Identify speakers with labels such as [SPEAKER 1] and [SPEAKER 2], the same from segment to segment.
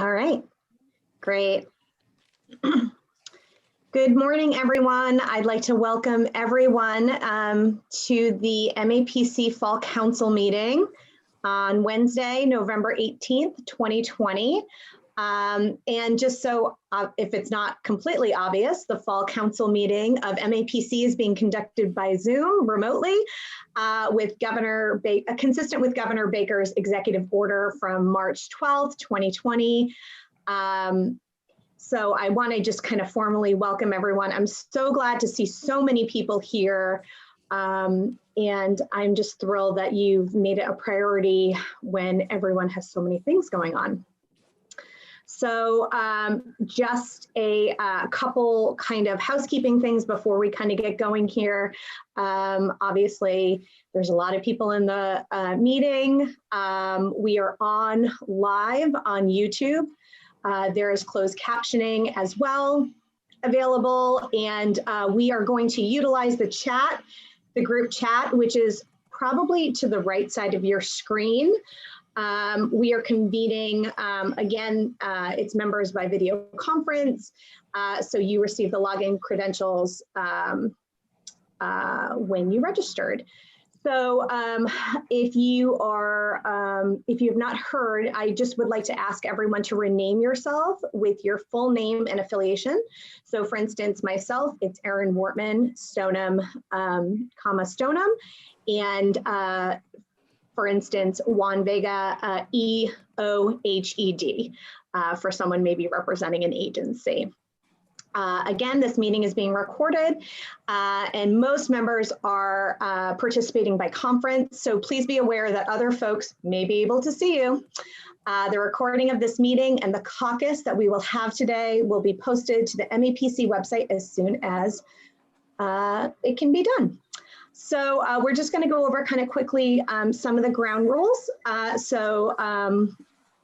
[SPEAKER 1] All right, great. Good morning, everyone. I'd like to welcome everyone to the MAPC Fall Council meeting on Wednesday, November 18th, 2020. And just so if it's not completely obvious, the Fall Council meeting of MAPC is being conducted by Zoom remotely with consistent with Governor Baker's executive order from March 12th, 2020. So I want to just kind of formally welcome everyone. I'm so glad to see so many people here. And I'm just thrilled that you've made it a priority when everyone has so many things going on. So just a couple kind of housekeeping things before we kind of get going here. Obviously, there's a lot of people in the meeting. We are on live on YouTube. There is closed captioning as well available, and we are going to utilize the chat, the group chat, which is probably to the right side of your screen. We are convening, again, it's members by video conference, so you receive the login credentials when you registered. So if you have not heard, I just would like to ask everyone to rename yourself with your full name and affiliation. So for instance, myself, it's Erin Wortman, Stoneham, Stoneham, and for instance, Juan Vega, EOHED, for someone maybe representing an agency. Again, this meeting is being recorded and most members are participating by conference, so please be aware that other folks may be able to see you. The recording of this meeting and the caucus that we will have today will be posted to the MAPC website as soon as it can be done. So we're just going to go over kind of quickly some of the ground rules.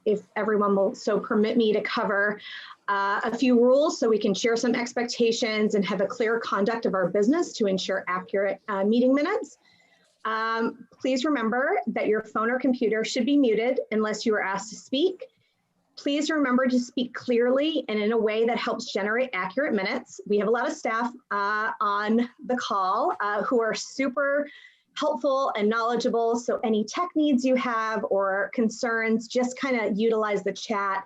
[SPEAKER 1] If everyone will so permit me to cover a few rules so we can share some expectations and have a clear conduct of our business to ensure accurate meeting minutes. Please remember that your phone or computer should be muted unless you are asked to speak. Please remember to speak clearly and in a way that helps generate accurate minutes. We have a lot of staff on the call who are super helpful and knowledgeable. So any tech needs you have or concerns, just kind of utilize the chat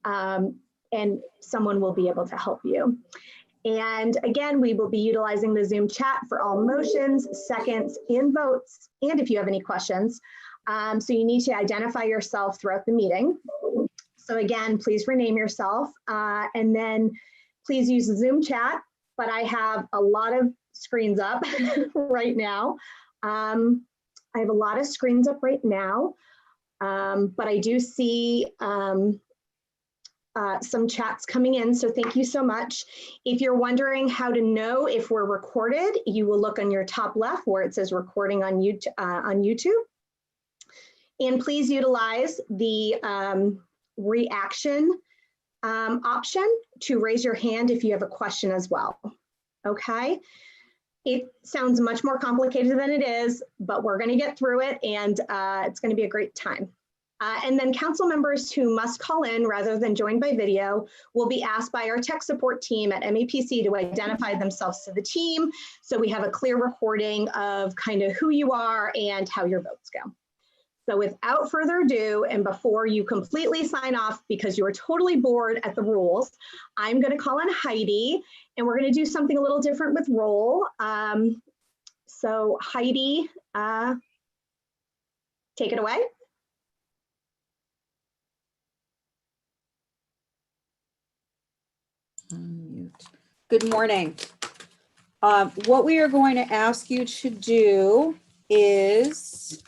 [SPEAKER 1] and someone will be able to help you. And again, we will be utilizing the Zoom chat for all motions, seconds, and votes. And if you have any questions, so you need to identify yourself throughout the meeting. So again, please rename yourself and then please use the Zoom chat, but I have a lot of screens up right now. I have a lot of screens up right now, but I do see some chats coming in, so thank you so much. If you're wondering how to know if we're recorded, you will look on your top left where it says recording on YouTube. And please utilize the reaction option to raise your hand if you have a question as well, okay? It sounds much more complicated than it is, but we're gonna get through it and it's gonna be a great time. And then council members who must call in rather than join by video will be asked by our tech support team at MAPC to identify themselves to the team so we have a clear recording of kind of who you are and how your votes go. So without further ado, and before you completely sign off because you are totally bored at the rules, I'm gonna call on Heidi and we're gonna do something a little different with roll. So Heidi, take it away.
[SPEAKER 2] Good morning. What we are going to ask you to do is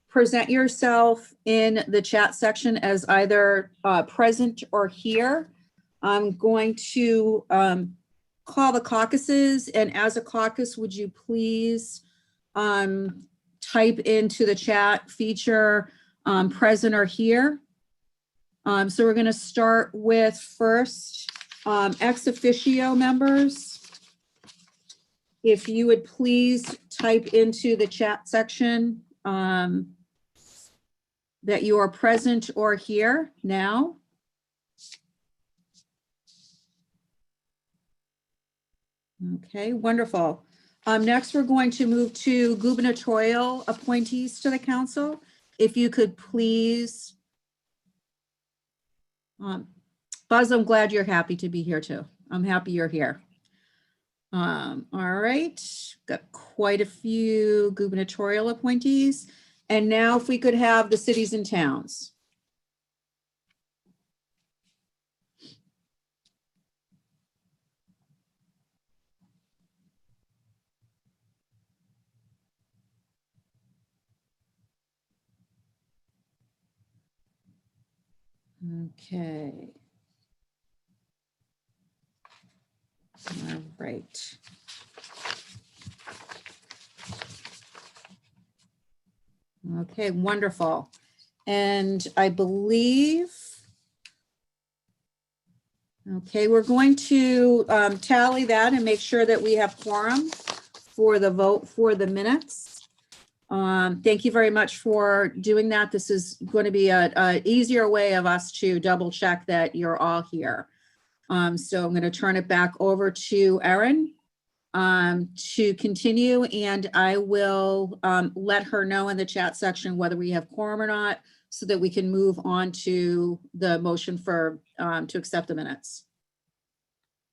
[SPEAKER 2] present yourself in the chat section as either present or here. I'm going to call the caucuses, and as a caucus, would you please type into the chat feature present or here. So we're going to start with first ex officio members. If you would please type into the chat section that you are present or here now. Okay, wonderful. Next, we're going to move to gubernatorial appointees to the council. If you could please, Buzz, I'm glad you're happy to be here too. I'm happy you're here. All right, got quite a few gubernatorial appointees. And now if we could have the cities and towns. Okay. All right. Okay, wonderful. And I believe, okay, we're going to tally that and make sure that we have quorum for the vote for the minutes. Thank you very much for doing that. This is going to be a easier way of us to double check that you're all here. So I'm going to turn it back over to Erin to continue, and I will let her know in the chat section whether we have quorum or not, so that we can move on to the motion for to accept the minutes.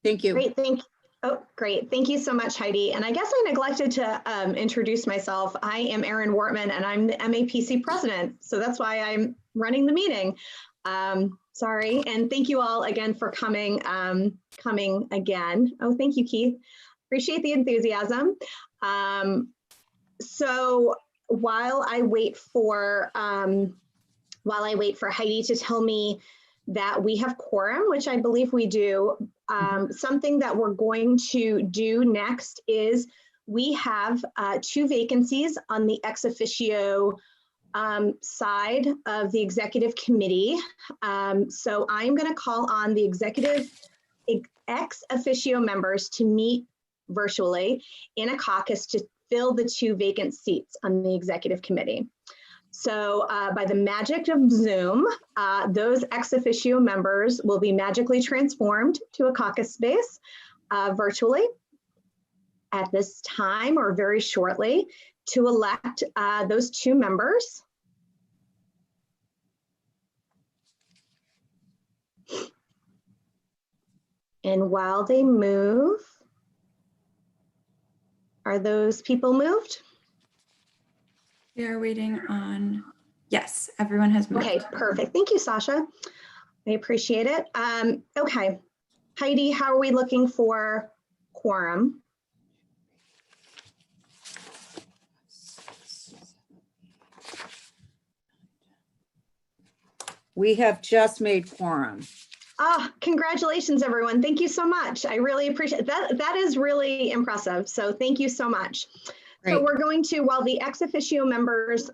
[SPEAKER 2] Thank you.
[SPEAKER 1] Great, thank you. Oh, great. Thank you so much, Heidi. And I guess I neglected to introduce myself. I am Erin Wortman, and I'm the MAPC president. So that's why I'm running the meeting. Sorry. And thank you all again for coming again. Oh, thank you, Keith. Appreciate the enthusiasm. So while I wait for Heidi to tell me that we have quorum, which I believe we do, something that we're going to do next is we have 2 vacancies on the ex officio side of the executive committee. So I'm going to call on the executive ex officio members to meet virtually in a caucus to fill the 2 vacant seats on the executive committee. So by the magic of Zoom, those ex officio members will be magically transformed to a caucus space virtually at this time or very shortly to elect those 2 members. And while they move, are those people moved?
[SPEAKER 3] We are waiting on, yes, everyone has moved.
[SPEAKER 1] Okay, perfect. Thank you, Sasha. I appreciate it. Okay, Heidi, how are we looking for quorum?
[SPEAKER 2] We have just made quorum.
[SPEAKER 1] Ah, congratulations, everyone. Thank you so much. I really appreciate that. That is really impressive. So thank you so much.
[SPEAKER 2] Great.
[SPEAKER 1] So we're going to, while the ex officio members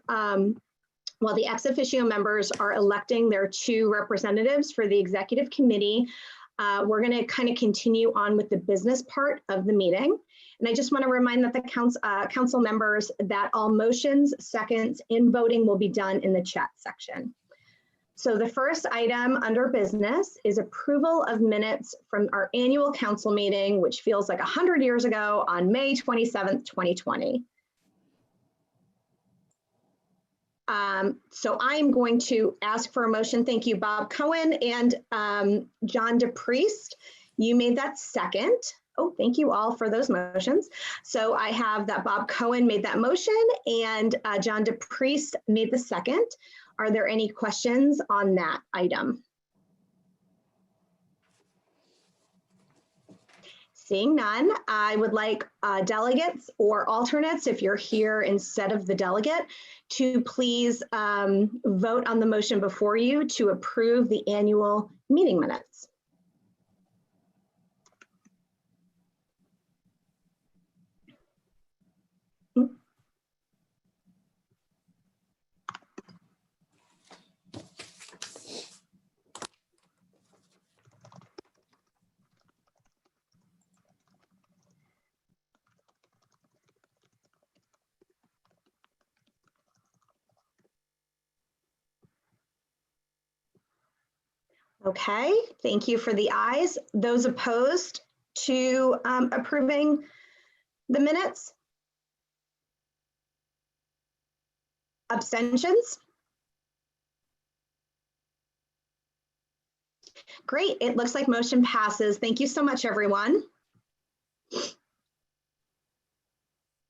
[SPEAKER 1] are electing their 2 representatives for the executive committee, we're going to kind of continue on with the business part of the meeting. And I just want to remind that the council members that all motions, seconds, and voting will be done in the chat section. So the first item under business is approval of minutes from our annual council meeting, which feels like 100 years ago on May 27th, 2020. So I'm going to ask for a motion. Thank you, Bob Cohen and John DePriest. You made that second. Oh, thank you all for those motions. So I have that Bob Cohen made that motion and John DePriest made the second. Are there any questions on that item? Seeing none, I would like delegates or alternates, if you're here instead of the delegate, to please vote on the motion before you to approve the annual meeting minutes. Okay, thank you for the ayes. Those opposed, to approving the minutes? Abstentions? Great, it looks like motion passes. Thank you so much, everyone.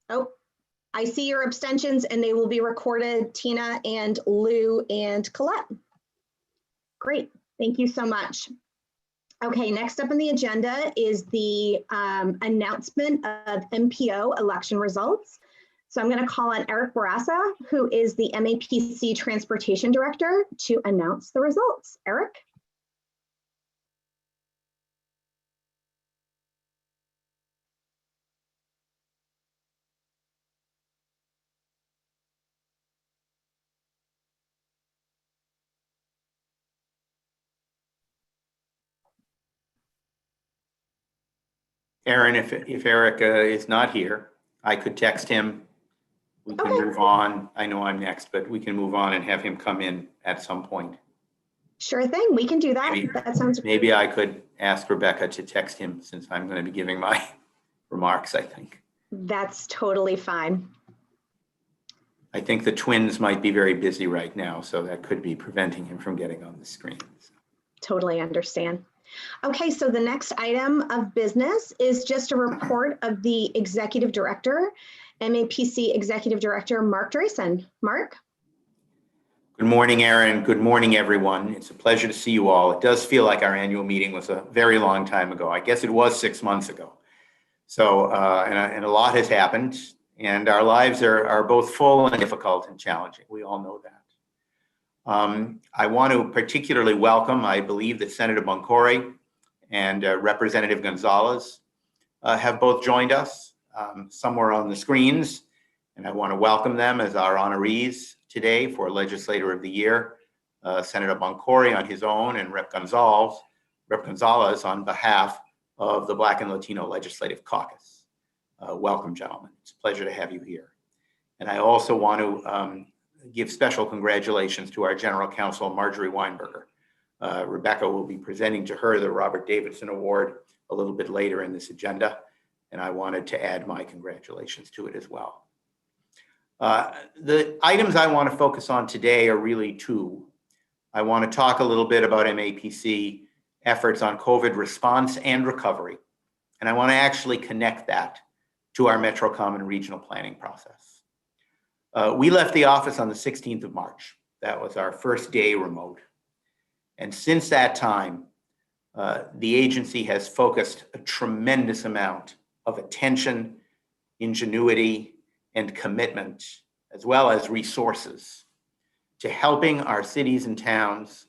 [SPEAKER 1] Oh, I see your abstentions and they will be recorded, Tina and Lou and Colette. Great, thank you so much. Okay, next up on the agenda is the announcement of Mpo election results. So I'm going to call on Eric Barassa, who is the MAPC Transportation Director, to announce the results. Eric?
[SPEAKER 4] Aaron, if Eric is not here, I could text him. We can move on. I know I'm next, but we can move on and have him come in at some point.
[SPEAKER 1] Sure thing, we can do that. That sounds great.
[SPEAKER 4] Maybe I could ask Rebecca to text him since I'm going to be giving my remarks, I think.
[SPEAKER 1] That's totally fine.
[SPEAKER 4] I think the twins might be very busy right now, so that could be preventing him from getting on the screen.
[SPEAKER 1] Totally understand. Okay, so the next item of business is just a report of the Executive Director, MAPC Executive Director, Mark Drayson. Mark?
[SPEAKER 4] Good morning, Aaron. Good morning, everyone. It's a pleasure to see you all. It does feel like our annual meeting was a very long time ago. I guess it was 6 months ago. So, and a lot has happened, and our lives are both full and difficult and challenging. We all know that. I want to particularly welcome, I believe that Senator Boncore and Representative Gonzalez have both joined us somewhere on the screens. And I want to welcome them as our honorees today for Legislator of the Year. Senator Boncore on his own and Rep. Gonzalez on behalf of the Black and Latino Legislative Caucus. Welcome, gentlemen. It's a pleasure to have you here. And I also want to give special congratulations to our General Counsel Marjorie Weinberger. Rebecca will be presenting to her the Robert Davidson Award a little bit later in this agenda, and I wanted to add my congratulations to it as well. The items I want to focus on today are really two. I want to talk a little bit about MAPC efforts on COVID response and recovery, and I want to actually connect that to our MetroCommon regional planning process. We left the office on the 16th of March. That was our first day remote. And since that time, the agency has focused a tremendous amount of attention, ingenuity, and commitment, as well as resources, to helping our cities and towns,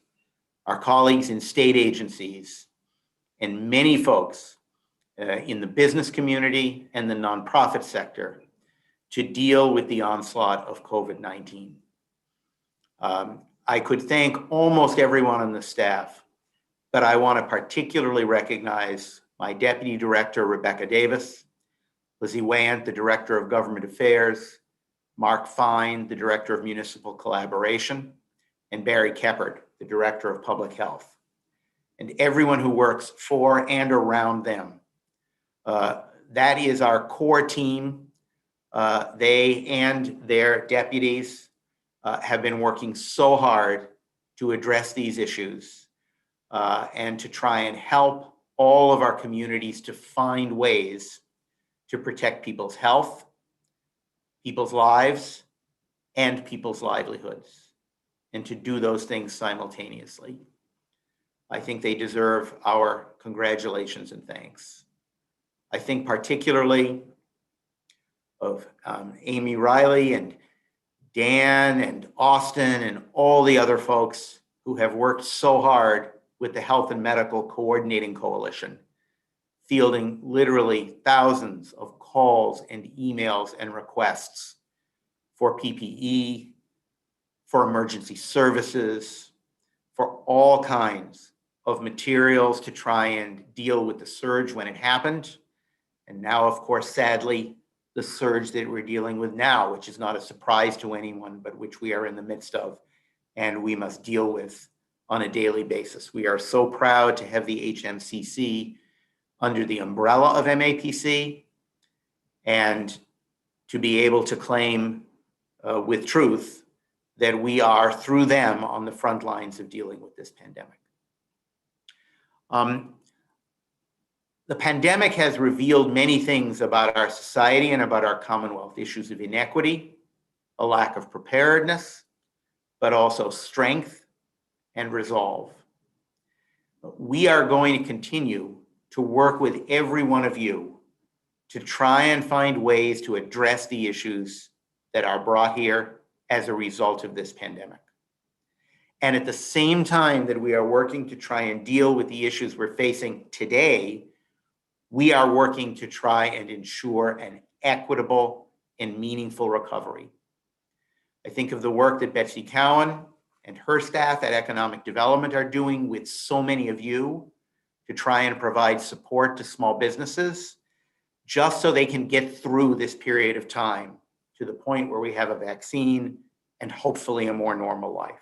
[SPEAKER 4] our colleagues in state agencies, and many folks in the business community and the nonprofit sector to deal with the onslaught of COVID-19. I could thank almost everyone on the staff, but I want to particularly recognize my Deputy Director, Rebecca Davis, Lizzie Wayant, the Director of Government Affairs, Mark Fine, the Director of Municipal Collaboration, and Barry Keppard, the Director of Public Health, and everyone who works for and around them. That is our core team. They and their deputies have been working so hard to address these issues and to try and help all of our communities to find ways to protect people's health, people's lives, and people's livelihoods, and to do those things simultaneously. I think they deserve our congratulations and thanks. I think particularly of Amy Riley and Dan and Austin and all the other folks who have worked so hard with the Health and Medical Coordinating Coalition, fielding literally thousands of calls and emails and requests for PPE, for emergency services, for all kinds of materials to try and deal with the surge when it happened. And now, of course, sadly, the surge that we're dealing with now, which is not a surprise to anyone, but which we are in the midst of and we must deal with on a daily basis. We are so proud to have the HMCC under the umbrella of MAPC, and to be able to claim with truth that we are, through them, on the front lines of dealing with this pandemic. The pandemic has revealed many things about our society and about our Commonwealth: issues of inequity, a lack of preparedness, but also strength and resolve. We are going to continue to work with every one of you to try and find ways to address the issues that are brought here as a result of this pandemic. And at the same time that we are working to try and deal with the issues we're facing today, we are working to try and ensure an equitable and meaningful recovery. I think of the work that Betsy Cowan and her staff at Economic Development are doing with so many of you to try and provide support to small businesses, just so they can get through this period of time to the point where we have a vaccine and hopefully a more normal life.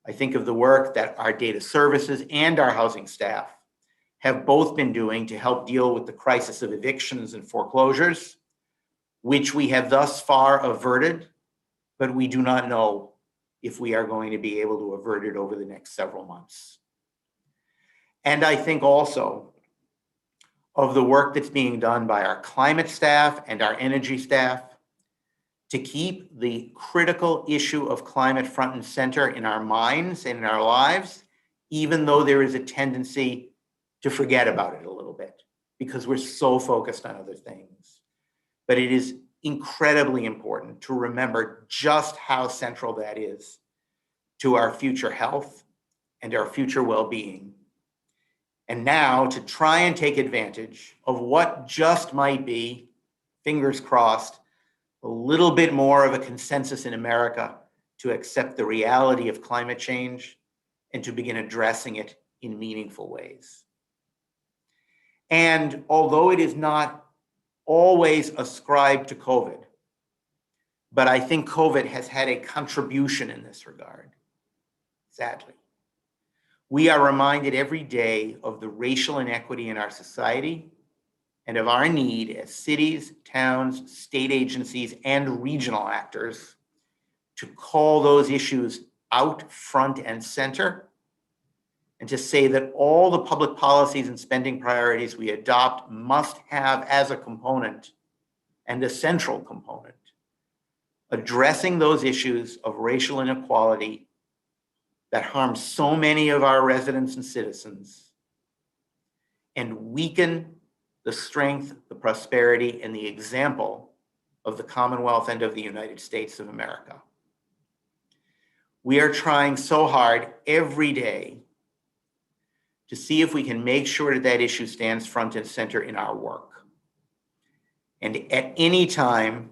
[SPEAKER 4] I think of the work that our data services and our housing staff have both been doing to help deal with the crisis of evictions and foreclosures, which we have thus far averted, but we do not know if we are going to be able to avert it over the next several months. And I think also of the work that's being done by our climate staff and our energy staff to keep the critical issue of climate front and center in our minds and in our lives, even though there is a tendency to forget about it a little bit because we're so focused on other things. But it is incredibly important to remember just how central that is to our future health and our future well-being. And now to try and take advantage of what just might be, fingers crossed, a little bit more of a consensus in America to accept the reality of climate change and to begin addressing it in meaningful ways. And although it is not always ascribed to COVID, but I think COVID has had a contribution in this regard, sadly. We are reminded every day of the racial inequity in our society and of our need as cities, towns, state agencies, and regional actors to call those issues out front and center, and to say that all the public policies and spending priorities we adopt must have as a component, and a central component, addressing those issues of racial inequality that harm so many of our residents and citizens and weaken the strength, the prosperity, and the example of the Commonwealth and of the United States of America. We are trying so hard every day to see if we can make sure that that issue stands front and center in our work. And at any time,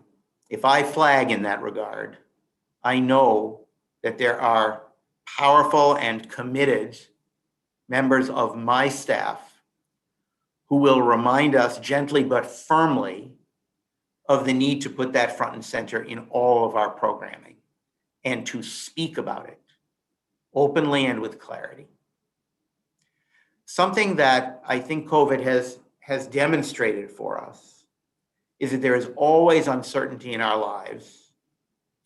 [SPEAKER 4] if I flag in that regard, I know that there are powerful and committed members of my staff who will remind us gently but firmly of the need to put that front and center in all of our programming and to speak about it openly and with clarity. Something that I think COVID has demonstrated for us is that there is always uncertainty in our lives,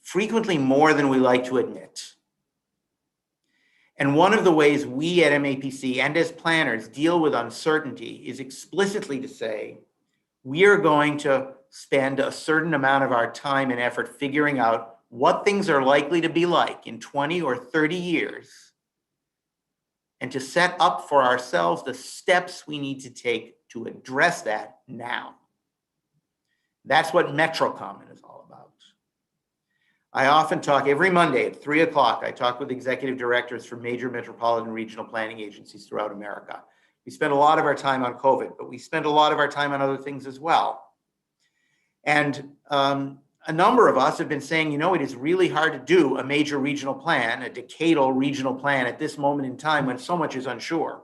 [SPEAKER 4] frequently more than we like to admit. And one of the ways we at MAPC and as planners deal with uncertainty is explicitly to say, we are going to spend a certain amount of our time and effort figuring out what things are likely to be like in 20 or 30 years, and to set up for ourselves the steps we need to take to address that now. That's what MetroCommon is all about. I often talk every Monday at 3 o'clock. I talk with executive directors from major metropolitan regional planning agencies throughout America. We spend a lot of our time on COVID, but we spend a lot of our time on other things as well. And a number of us have been saying, you know, it is really hard to do a major regional plan, a decadal regional plan at this moment in time when so much is unsure.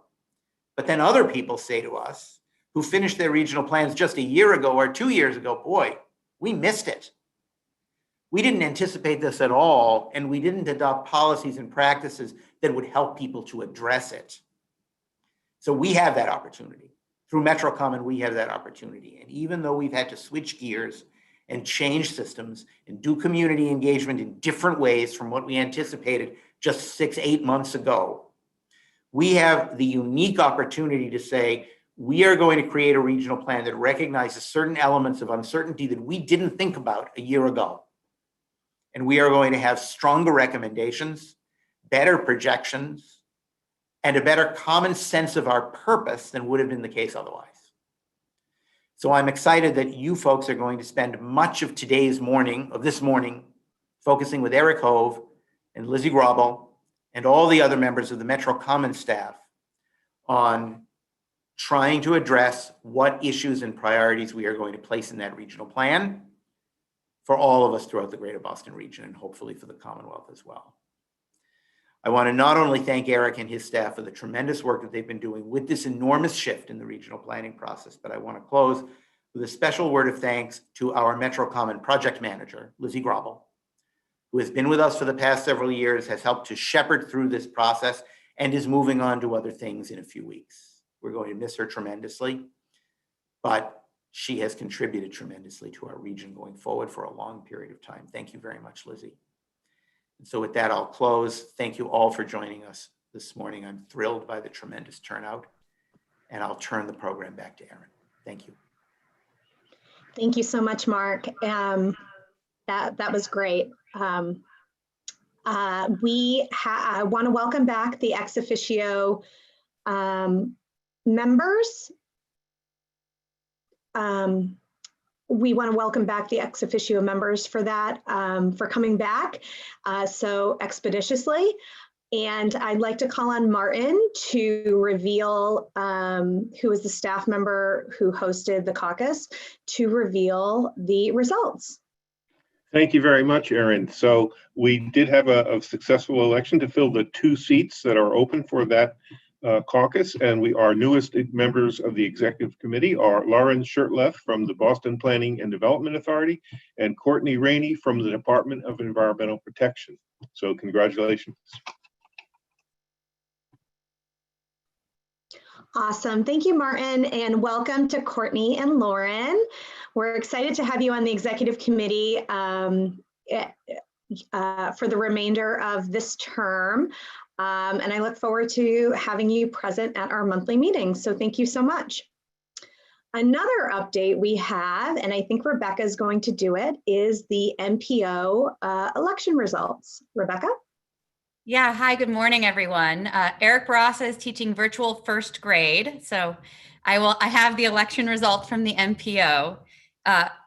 [SPEAKER 4] But then other people say to us, who finished their regional plans just a year ago or 2 years ago, boy, we missed it. We didn't anticipate this at all, and we didn't adopt policies and practices that would help people to address it. So we have that opportunity Through MetroCommon, we have that opportunity. And even though we've had to switch gears and change systems and do community engagement in different ways from what we anticipated just 6-8 months ago, we have the unique opportunity to say, we are going to create a regional plan that recognizes certain elements of uncertainty that we didn't think about a year ago. And we are going to have stronger recommendations, better projections, and a better common sense of our purpose than would have been the case otherwise. So I'm excited that you folks are going to spend much of this morning, focusing with Eric Hove and Lizzie Grobel and all the other members of the MetroCommon staff on trying to address what issues and priorities we are going to place in that regional plan for all of us throughout the greater Boston region and hopefully for the Commonwealth as well. I want to not only thank Eric and his staff for the tremendous work that they've been doing with this enormous shift in the regional planning process, but I want to close with a special word of thanks to our MetroCommon project manager, Lizzie Grobel, who has been with us for the past several years, has helped to shepherd through this process, and is moving on to other things in a few weeks. We're going to miss her tremendously, but she has contributed tremendously to our region going forward for a long period of time. Thank you very much, Lizzie. And so with that, I'll close. Thank you all for joining us this morning. I'm thrilled by the tremendous turnout, and I'll turn the program back to Erin. Thank you.
[SPEAKER 1] Thank you so much, Mark. That was great. We want to welcome back the ex officio members. We want to welcome back the ex officio members for that, for coming back so expeditiously. And I'd like to call on Martin to reveal who is the staff member who hosted the caucus, to reveal the results.
[SPEAKER 5] Thank you very much, Erin. So we did have a successful election to fill the 2 seats that are open for that caucus, and our newest members of the executive committee are Lauren Shurtleff from the Boston Planning and Development Authority and Courtney Rainey from the Department of Environmental Protection. So congratulations.
[SPEAKER 1] Awesome. Thank you, Martin, and welcome to Courtney and Lauren. We're excited to have you on the executive committee for the remainder of this term. And I look forward to having you present at our monthly meetings. So thank you so much. Another update we have, and I think Rebecca is going to do it, is the Mpo election results. Rebecca?
[SPEAKER 6] Yeah, hi, good morning, everyone. Eric Barasa is teaching virtual first grade. So I have the election results from the Mpo.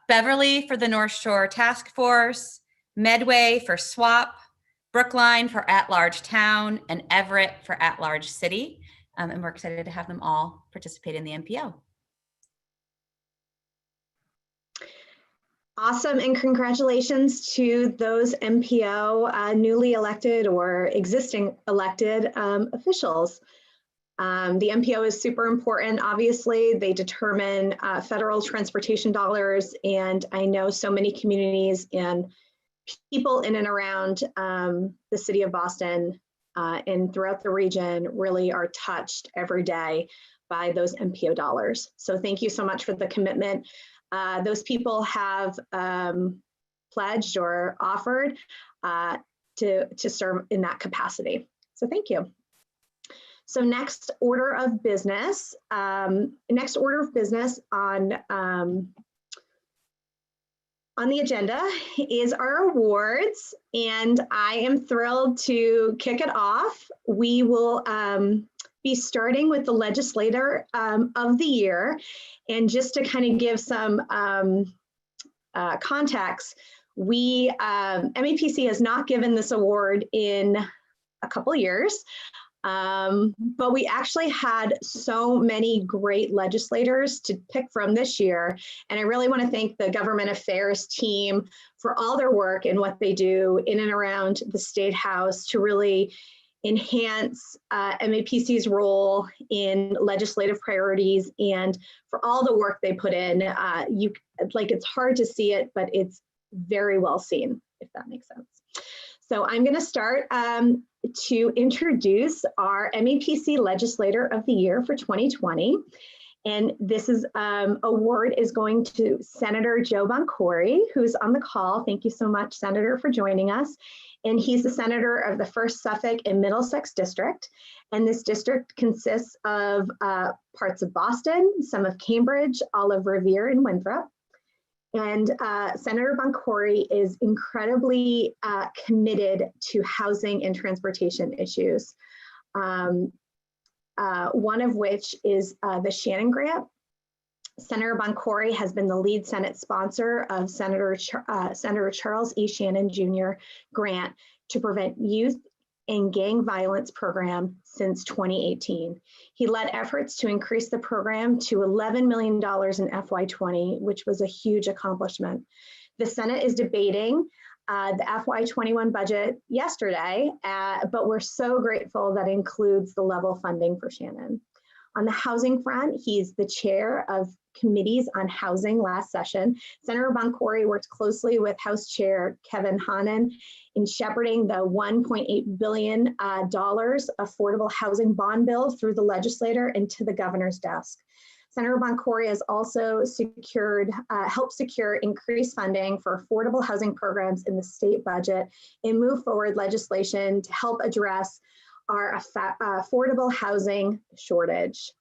[SPEAKER 6] Beverly for the North Shore Task Force, Medway for SWAP, Brookline for at-large town, and Everett for at-large city. And we're excited to have them all participate in the Mpo.
[SPEAKER 1] Awesome, and congratulations to those Mpo newly elected or existing elected officials. The Mpo is super important. Obviously, they determine federal transportation dollars, and I know so many communities and people in and around the city of Boston and throughout the region really are touched every day by those Mpo dollars. So thank you so much for the commitment. Those people have pledged or offered to serve in that capacity. So thank you. So next order of business on the agenda is our awards, and I am thrilled to kick it off. We will be starting with the Legislator of the Year. And just to kind of give some context, MAPC has not given this award in a couple of years, but we actually had so many great legislators to pick from this year. And I really want to thank the government affairs team for all their work and what they do in and around the State House to really enhance MAPC's role in legislative priorities and for all the work they put in. It's hard to see it, but it's very well seen, if that makes sense. So I'm going to start to introduce our MAPC Legislator of the Year for 2020. And this is award is going to Senator Joe Boncore, who's on the call. Thank you so much, Senator, for joining us. And he's the senator of the 1st Suffolk and Middlesex District. And this district consists of parts of Boston, some of Cambridge, all of Revere and Winthrop. And Senator Boncore is incredibly committed to housing and transportation issues. One of which is the Shannon Grant. Senator Boncore has been the lead Senate sponsor of Senator Charles E. Shannon Jr. grant to prevent youth and gang violence program since 2018. He led efforts to increase the program to $11 million in FY20, which was a huge accomplishment. The Senate is debating the FY21 budget yesterday, but we're so grateful that includes the level funding for Shannon. On the housing front, he's the chair of committees on housing last session. Senator Boncore worked closely with House Chair Kevin Hannan in shepherding the $1.8 billion affordable housing bond bill through the legislator and to the governor's desk. Senator Boncore has also helped secure increased funding for affordable housing programs in the state budget and move forward legislation to help address our affordable housing shortage.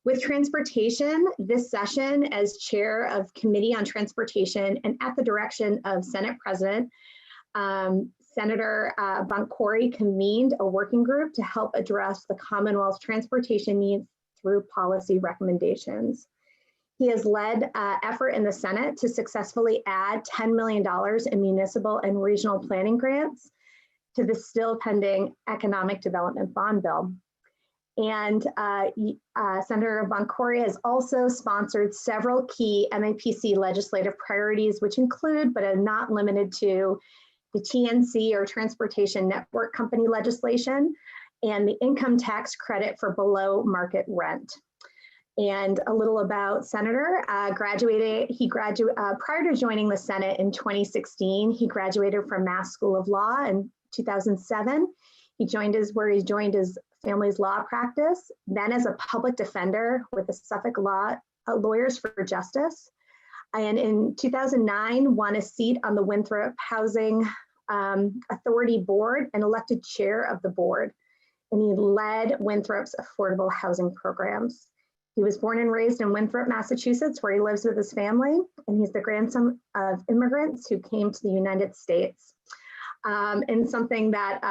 [SPEAKER 1] With transportation, this session as chair of Committee on Transportation and at the direction of Senate President, Senator Boncore convened a working group to help address the Commonwealth's transportation needs through policy recommendations. He has led effort in the Senate to successfully add $10 million in municipal and regional planning grants to the still pending economic development bond bill. And Senator Boncore has also sponsored several key MAPC legislative priorities, which include, but are not limited to, the TNC or Transportation Network Company legislation, and the income tax credit for below market rent. And a little about Senator, prior to joining the Senate in 2016, he graduated from Mass School of Law in 2007. He joined his family's law practice, then as a public defender with the Suffolk Lawyers for Justice. And in 2009, won a seat on the Winthrop Housing Authority Board and elected chair of the board. And he led Winthrop's affordable housing programs. He was born and raised in Winthrop, Massachusetts, where he lives with his family, and he's the grandson of immigrants who came to the United States. And something that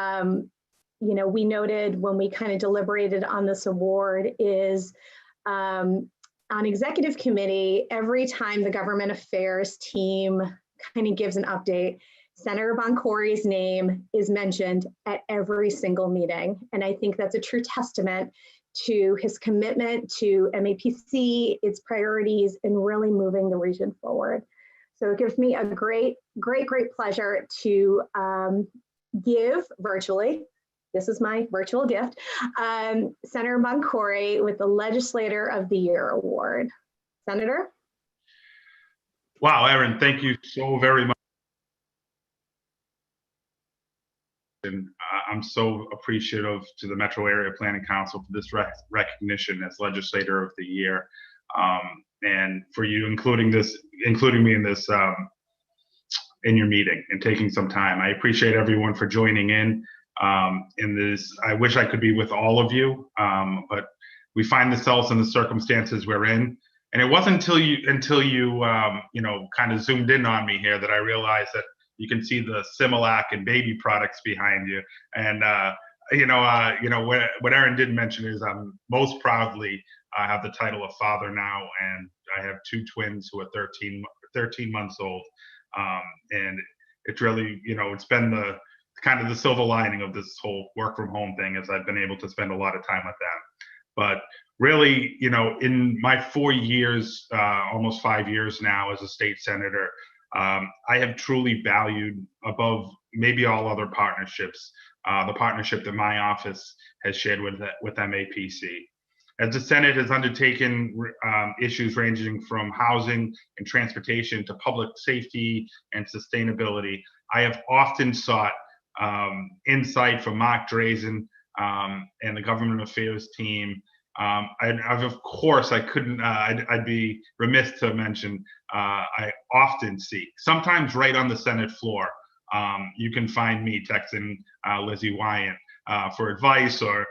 [SPEAKER 1] we noted when we kind of deliberated on this award is on executive committee, every time the government affairs team kind of gives an update, Senator Boncore's name is mentioned at every single meeting. And I think that's a true testament to his commitment to MAPC, its priorities, and really moving the region forward. So it gives me a great pleasure to give virtually, this is my virtual gift, Senator Boncore with the Legislator of the Year Award. Senator?
[SPEAKER 7] Wow, Erin, thank you so very much. And I'm so appreciative to the Metro Area Planning Council for this recognition as Legislator of the Year, and for you including me in this in your meeting and taking some time. I appreciate everyone for joining in this. I wish I could be with all of you, but we find ourselves in the circumstances we're in. And it wasn't until you kind of zoomed in on me here that I realized that you can see the Similac and baby products behind you. And what Erin did mention is I'm most proudly have the title of father now, and I have two twins who are 13 months old. And it's really, it's been the kind of the silver lining of this whole work from home thing, as I've been able to spend a lot of time with them. But really, in my 4 years, almost 5 years now as a state senator, I have truly valued above maybe all other partnerships, the partnership that my office has shared with MAPC. As the Senate has undertaken issues ranging from housing and transportation to public safety and sustainability, I have often sought insight from Mark Drazen and the government affairs team Of course, I couldn't, I'd be remiss to mention, I often see, sometimes right on the Senate floor, you can find me texting Lizzie Wyant for advice or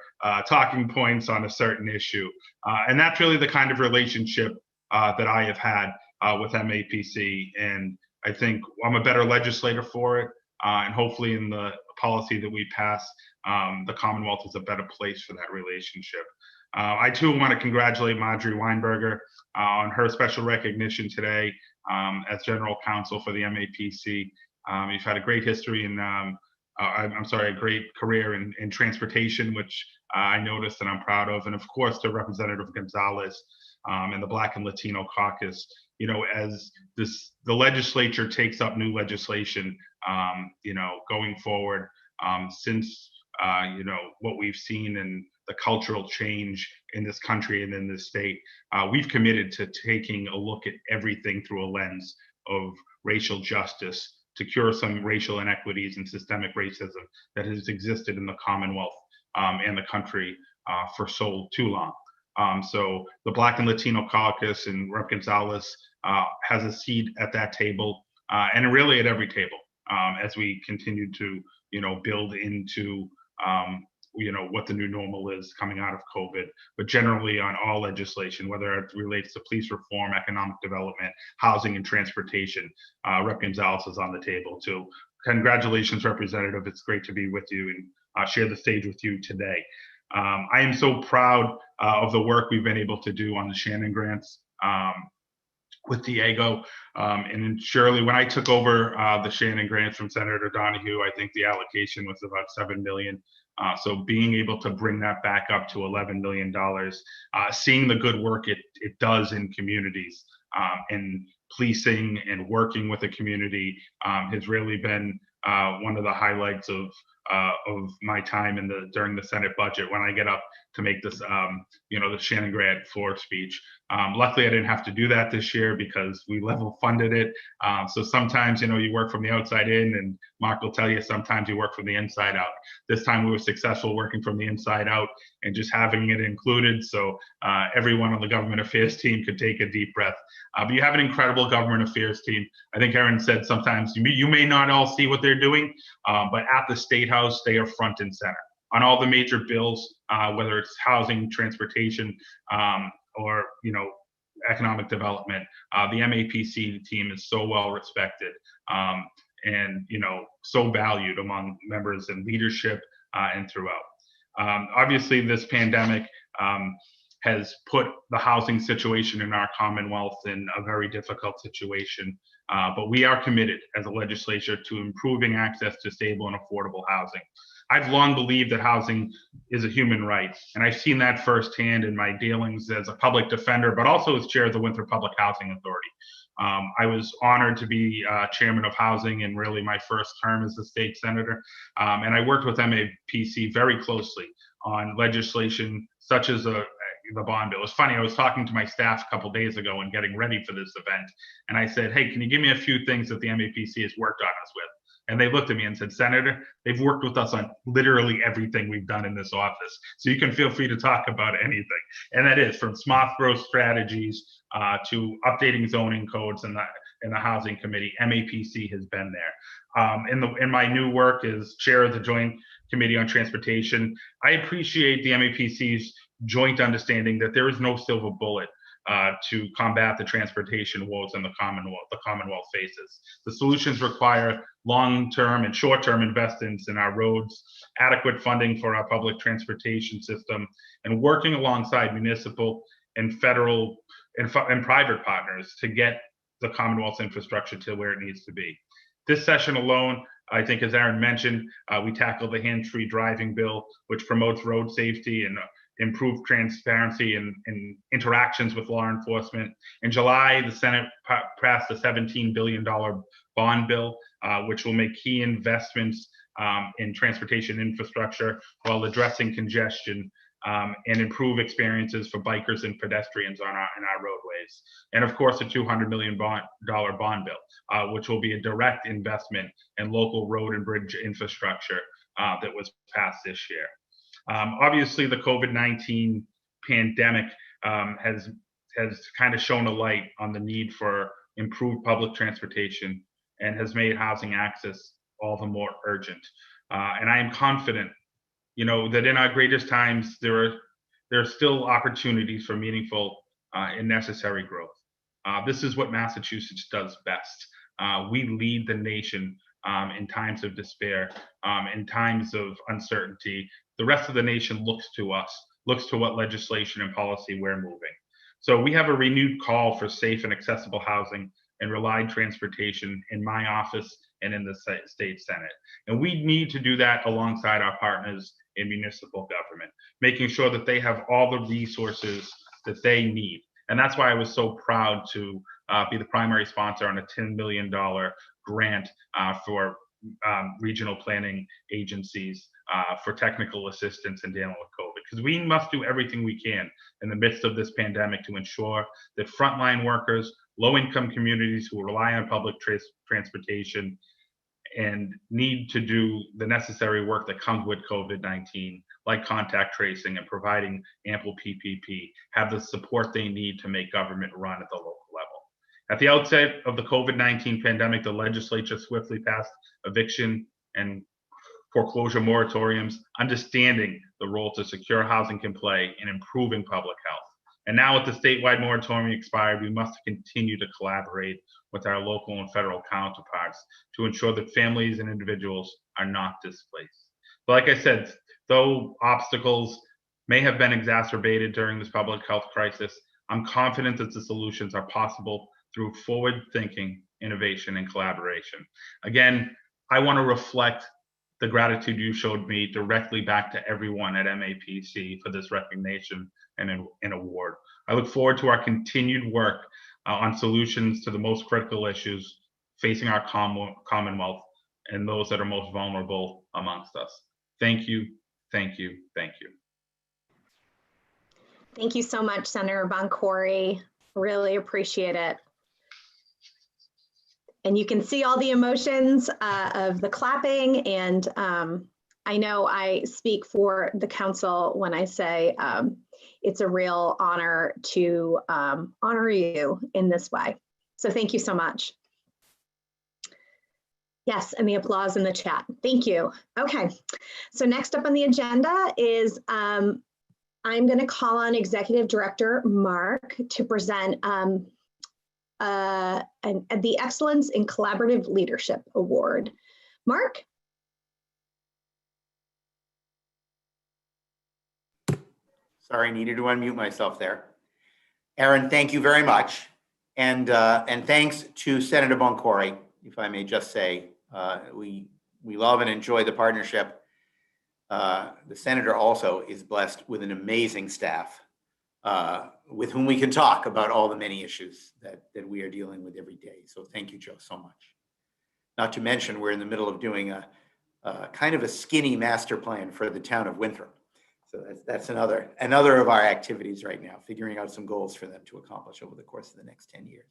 [SPEAKER 7] talking points on a certain issue. And that's really the kind of relationship that I have had with MAPC. And I think I'm a better legislator for it. And hopefully in the policy that we pass, the Commonwealth is a better place for that relationship. I too want to congratulate Marjorie Weinberger on her special recognition today as General Counsel for the MAPC. You've had a great history in, a great career in transportation, which I noticed and I'm proud of. And of course, to Representative Gonzalez and the Black and Latino Caucus, you know, as the legislature takes up new legislation, you know, going forward, since, you know, what we've seen in the cultural change in this country and in this state, we've committed to taking a look at everything through a lens of racial justice to cure some racial inequities and systemic racism that has existed in the Commonwealth and the country for so too long. So the Black and Latino Caucus and Rep. Gonzalez has a seat at that table and really at every table as we continue to, you know, build into, you know, what the new normal is coming out of COVID, but generally on all legislation, whether it relates to police reform, economic development, housing and transportation, Rep. Gonzalez is on the table too. Congratulations, Representative. It's great to be with you and share the stage with you today. I am so proud of the work we've been able to do on the Shannon grants with Diego. And Shirley, when I took over the Shannon grants from Senator Donahue, I think the allocation was about $7 million. So being able to bring that back up to $11 million, seeing the good work it does in communities and policing and working with the community has really been one of the highlights of my time during the Senate budget when I get up to make this, you know, the Shannon grant floor speech. Luckily, I didn't have to do that this year because we level funded it. So sometimes, you know, you work from the outside in, and Mark will tell you sometimes you work from the inside out. This time we were successful working from the inside out and just having it included. So everyone on the government affairs team could take a deep breath. But you have an incredible government affairs team. I think Erin said sometimes you may not all see what they're doing, but at the State House, they are front and center on all the major bills, whether it's housing, transportation, or, you know, economic development. The MAPC team is so well respected and, you know, so valued among members and leadership and throughout. Obviously, this pandemic has put the housing situation in our Commonwealth in a very difficult situation, but we are committed as a legislature to improving access to stable and affordable housing. I've long believed that housing is a human right, and I've seen that firsthand in my dealings as a public defender, but also as chair of the Winthrop Public Housing Authority. I was honored to be chairman of housing in really my first term as a state senator, and I worked with MAPC very closely on legislation such as the bond bill. It was funny, I was talking to my staff a couple days ago and getting ready for this event, and I said, hey, can you give me a few things that the MAPC has worked on us with? And they looked at me and said, Senator, they've worked with us on literally everything we've done in this office. So you can feel free to talk about anything. And that is from smart growth strategies to updating zoning codes in the Housing Committee. MAPC has been there. In my new work as chair of the Joint Committee on Transportation, I appreciate the MAPC's joint understanding that there is no silver bullet to combat the transportation woes in the Commonwealth faces. The solutions require long-term and short-term investments in our roads, adequate funding for our public transportation system, and working alongside municipal and federal and private partners to get the Commonwealth's infrastructure to where it needs to be. This session alone, I think, as Erin mentioned, we tackled the hands-free driving bill, which promotes road safety and improved transparency and interactions with law enforcement. In July, the Senate passed a $17 billion bond bill, which will make key investments in transportation infrastructure while addressing congestion and improve experiences for bikers and pedestrians on our roadways. And of course, a $200 million bond bill, which will be a direct investment in local road and bridge infrastructure that was passed this year. Obviously, the COVID-19 pandemic has kind of shown a light on the need for improved public transportation and has made housing access all the more urgent. And I am confident, that in our greatest times, there are still opportunities for meaningful and necessary growth. This is what Massachusetts does best. We lead the nation in times of despair, in times of uncertainty. The rest of the nation looks to us, looks to what legislation and policy we're moving. So we have a renewed call for safe and accessible housing and reliable transportation in my office and in the state Senate. And we need to do that alongside our partners in municipal government, making sure that they have all the resources that they need. And that's why I was so proud to be the primary sponsor on a $10 million grant for regional planning agencies for technical assistance in dealing with COVID. Because we must do everything we can in the midst of this pandemic to ensure that frontline workers, low-income communities who rely on public transportation and need to do the necessary work that comes with COVID-19, like contact tracing and providing ample PPP, have the support they need to make government run at the local level. At the outset of the COVID-19 pandemic, the legislature swiftly passed eviction and foreclosure moratoriums, understanding the role to secure housing can play in improving public health. And now with the statewide moratorium expired, we must continue to collaborate with our local and federal counterparts to ensure that families and individuals are not displaced. But like I said, though obstacles may have been exacerbated during this public health crisis, I'm confident that the solutions are possible through forward-thinking, innovation, and collaboration. Again, I want to reflect the gratitude you showed me directly back to everyone at MAPC for this recognition and an award. I look forward to our continued work on solutions to the most critical issues facing our Commonwealth and those that are most vulnerable amongst us. Thank you, thank you, thank you.
[SPEAKER 1] Thank you so much, Senator Boncore. Really appreciate it. And you can see all the emotions of the clapping. And I know I speak for the council when I say it's a real honor to honor you in this way. So thank you so much. Yes, and the applause in the chat. Thank you. Okay, so next up on the agenda is I'm going to call on Executive Director Mark to present the Excellence in Collaborative Leadership Award. Mark?
[SPEAKER 4] Sorry, needed to unmute myself there. Aaron, thank you very much. And thanks to Senator Boncore, if I may just say, we love and enjoy the partnership. The Senator also is blessed with an amazing staff with whom we can talk about all the many issues that we are dealing with every day. So thank you, Joe, so much. Not to mention, we're in the middle of doing a kind of a skinny master plan for the town of Winthrop. So that's another of our activities right now, figuring out some goals for them to accomplish over the course of the next 10 years.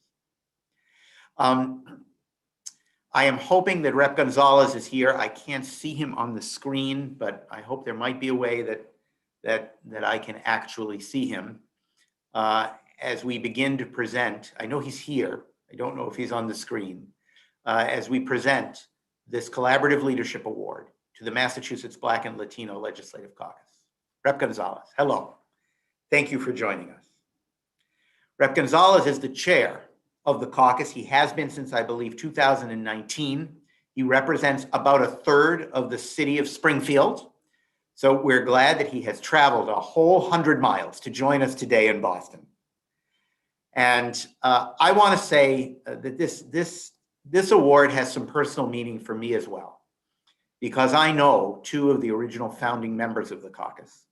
[SPEAKER 4] I am hoping that Rep. Gonzalez is here. I can't see him on the screen, but I hope there might be a way that I can actually see him as we begin to present. I know he's here. I don't know if he's on the screen. As we present this Collaborative Leadership Award to the Massachusetts Black and Latino Legislative Caucus. Rep. Gonzalez, hello. Thank you for joining us. Rep. Gonzalez is the chair of the caucus. He has been since, I believe, 2019. He represents about a third of the city of Springfield. So we're glad that he has traveled a whole 100 miles to join us today in Boston. And I want to say that this award has some personal meaning for me as well, because I know two of the original founding members of the caucus,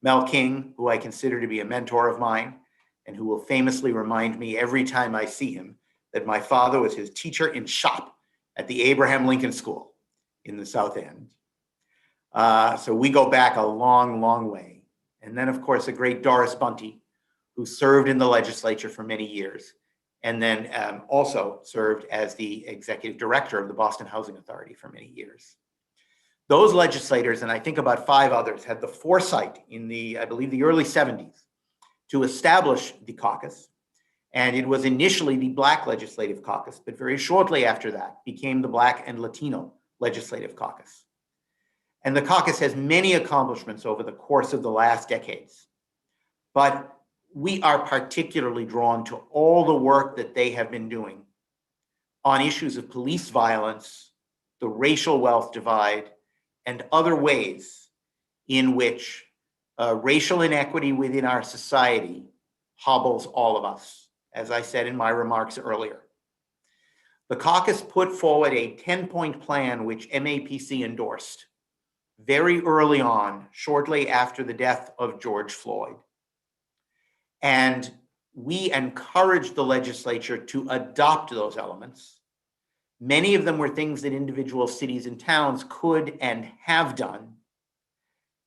[SPEAKER 4] Mel King, who I consider to be a mentor of mine, and who will famously remind me every time I see him that my father was his teacher in shop at the Abraham Lincoln School in the South End. So we go back a long, long way. And then, of course, the great Doris Bunty, who served in the legislature for many years, and then also served as the executive director of the Boston Housing Authority for many years. Those legislators, and I think about 5 others, had the foresight in the, I believe, the early 70s to establish the caucus. And it was initially the Black Legislative Caucus, but very shortly after that became the Black and Latino Legislative Caucus. And the caucus has many accomplishments over the course of the last decades. But we are particularly drawn to all the work that they have been doing on issues of police violence, the racial wealth divide, and other ways in which racial inequity within our society hobbles all of us, as I said in my remarks earlier. The caucus put forward a 10-point plan which MAPC endorsed very early on, shortly after the death of George Floyd. And we encouraged the legislature to adopt those elements. Many of them were things that individual cities and towns could and have done.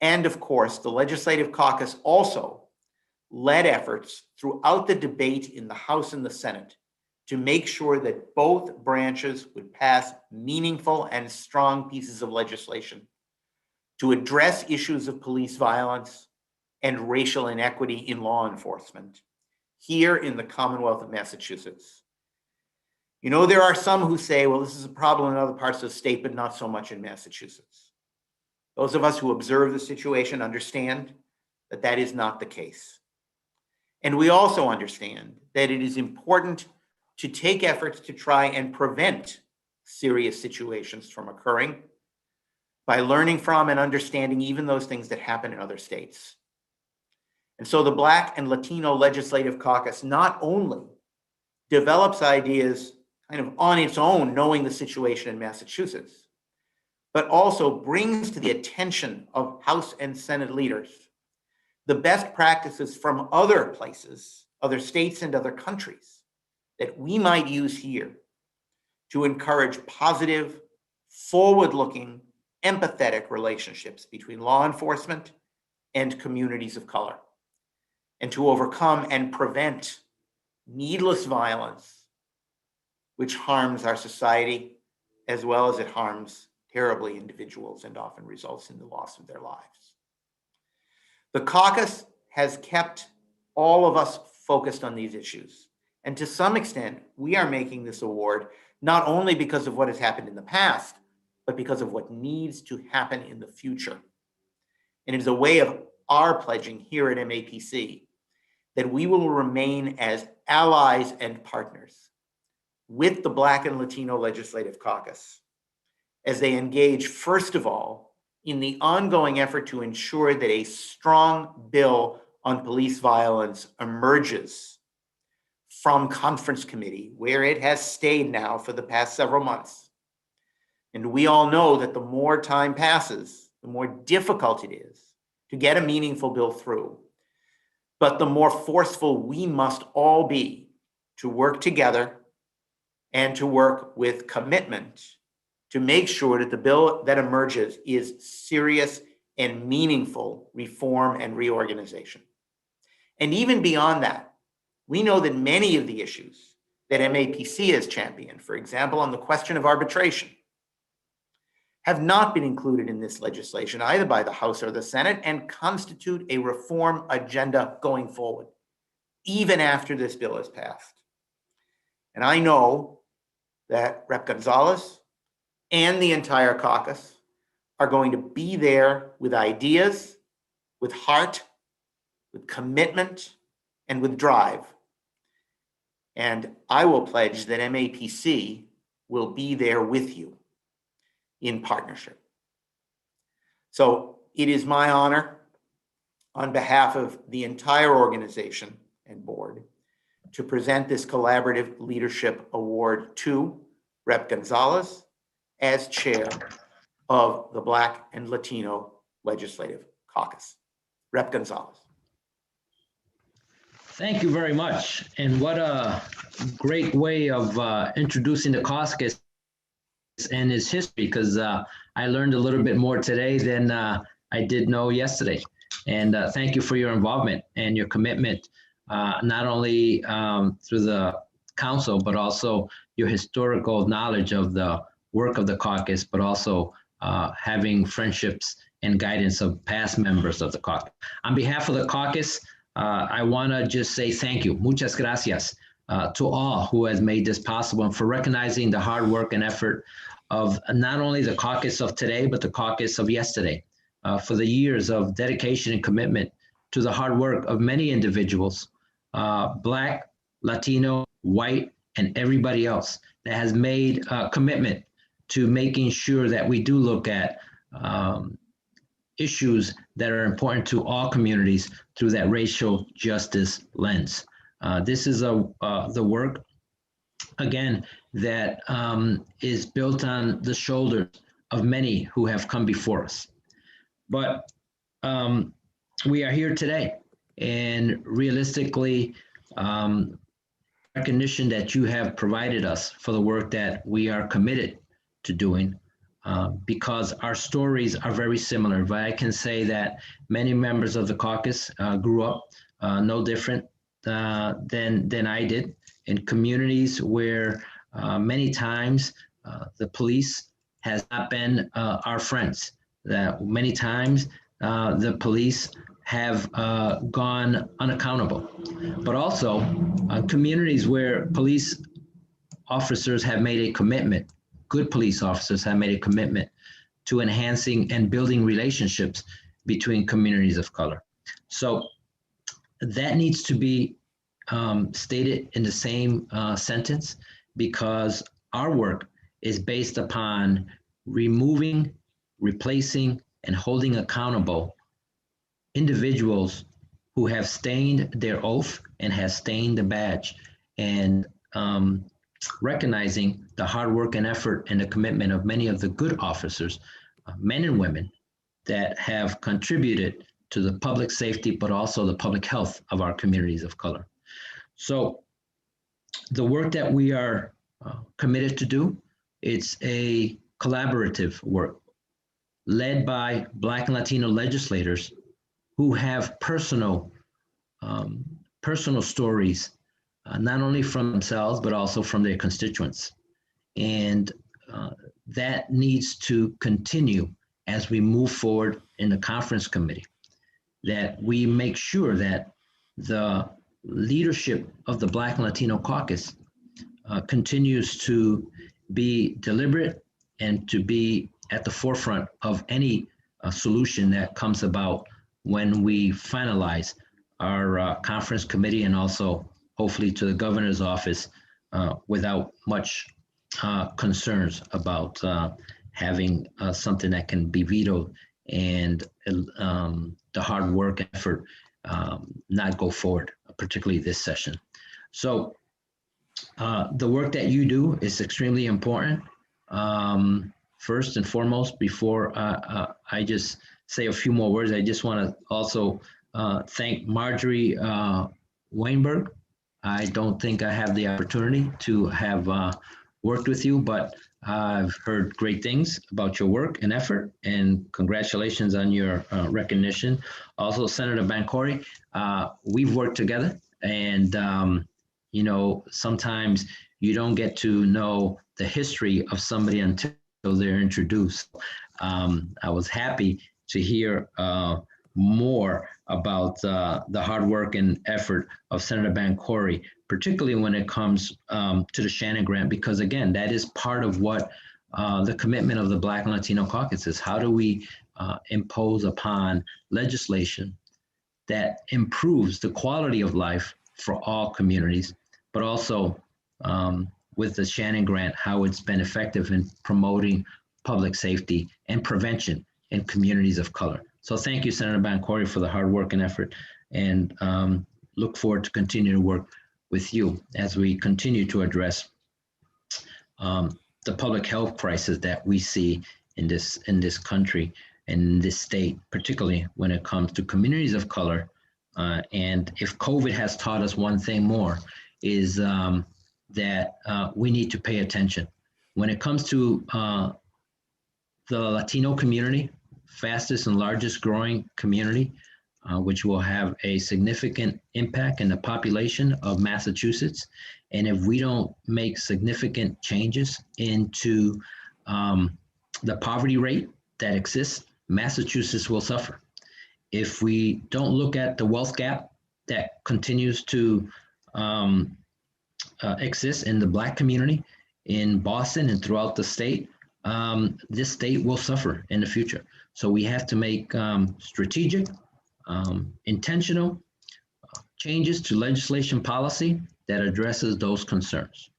[SPEAKER 4] And of course, the Legislative Caucus also led efforts throughout the debate in the House and the Senate to make sure that both branches would pass meaningful and strong pieces of legislation to address issues of police violence and racial inequity in law enforcement here in the Commonwealth of Massachusetts. You know, there are some who say, well, this is a problem in other parts of the state, but not so much in Massachusetts. Those of us who observe the situation understand that that is not the case. And we also understand that it is important to take efforts to try and prevent serious situations from occurring by learning from and understanding even those things that happen in other states. And so the Black and Latino Legislative Caucus not only develops ideas kind of on its own, knowing the situation in Massachusetts, but also brings to the attention of House and Senate leaders the best practices from other places, other states and other countries that we might use here to encourage positive, forward-looking, empathetic relationships between law enforcement and communities of color, and to overcome and prevent needless violence, which harms our society as well as it harms terribly individuals and often results in the loss of their lives. The caucus has kept all of us focused on these issues. And to some extent, we are making this award not only because of what has happened in the past, but because of what needs to happen in the future. And it is a way of our pledging here at MAPC that we will remain as allies and partners with the Black and Latino Legislative Caucus as they engage, first of all, in the ongoing effort to ensure that a strong bill on police violence emerges from conference committee, where it has stayed now for the past several months. And we all know that the more time passes, the more difficult it is to get a meaningful bill through. But the more forceful we must all be to work together and to work with commitment to make sure that the bill that emerges is serious and meaningful reform and reorganization. And even beyond that, we know that many of the issues that MAPC has championed, for example, on the question of arbitration, have not been included in this legislation, either by the House or the Senate, and constitute a reform agenda going forward, even after this bill is passed. And I know that Rep. Gonzalez and the entire caucus are going to be there with ideas, with heart, with commitment, and with drive. And I will pledge that MAPC will be there with you in partnership. So it is my honor, on behalf of the entire organization and board, to present this Collaborative Leadership Award to Rep. Gonzalez as chair of the Black and Latino Legislative Caucus. Rep. Gonzalez.
[SPEAKER 8] Thank you very much. And what a great way of introducing the caucus and its history, because I learned a little bit more today than I did know yesterday. And thank you for your involvement and your commitment, not only through the council, but also your historical knowledge of the work of the caucus, but also having friendships and guidance of past members of the caucus. On behalf of the caucus, I want to just say thank you, muchas gracias, to all who has made this possible and for recognizing the hard work and effort of not only the caucus of today, but the caucus of yesterday, for the years of dedication and commitment to the hard work of many individuals, Black, Latino, white, and everybody else that has made a commitment to making sure that we do look at issues that are important to all communities through that racial justice lens. This is the work, again, that is built on the shoulders of many who have come before us. But we are here today, and realistically, recognition that you have provided us for the work that we are committed to doing, because our stories are very similar. But I can say that many members of the caucus grew up no different than I did, in communities where many times the police has not been our friends. That many times the police have gone unaccountable, but also communities where police officers have made a commitment, good police officers have made a commitment to enhancing and building relationships between communities of color. So that needs to be stated in the same sentence, because our work is based upon removing, replacing, and holding accountable individuals who have stained their oath and have stained the badge, and recognizing the hard work and effort and the commitment of many of the good officers, men and women, that have contributed to the public safety, but also the public health of our communities of color. So the work that we are committed to do, it's a collaborative work led by Black and Latino legislators who have personal stories, not only from themselves, but also from their constituents. And that needs to continue as we move forward in the conference committee, that we make sure that the leadership of the Black and Latino caucus continues to be deliberate and to be at the forefront of any solution that comes about when we finalize our conference committee, and also hopefully to the governor's office without much concerns about having something that can be vetoed and the hard work and effort not go forward, particularly this session. So the work that you do is extremely important. First and foremost, before I just say a few more words, I just want to also thank Marjorie Weinberger. I don't think I have the opportunity to have worked with you, but I've heard great things about your work and effort, and congratulations on your recognition. Also, Senator Boncore, we've worked together, and you know, sometimes you don't get to know the history of somebody until they're introduced. I was happy to hear more about the hard work and effort of Senator Boncore, particularly when it comes to the Shannon Grant, because again, that is part of what the commitment of the Black and Latino caucus is. How do we impose upon legislation that improves the quality of life for all communities, but also with the Shannon Grant, how it's been effective in promoting public safety and prevention in communities of color. So thank you, Senator Boncore, for the hard work and effort, and look forward to continue to work with you as we continue to address the public health crisis that we see in this country and in this state, particularly when it comes to communities of color. And if COVID has taught us one thing more, is that we need to pay attention. When it comes to the Latino community, fastest and largest growing community, which will have a significant impact in the population of Massachusetts. And if we don't make significant changes into the poverty rate that exists, Massachusetts will suffer. If we don't look at the wealth gap that continues to exist in the Black community in Boston and throughout the state, this state will suffer in the future. So we have to make strategic, intentional changes to legislation policy that addresses those concerns.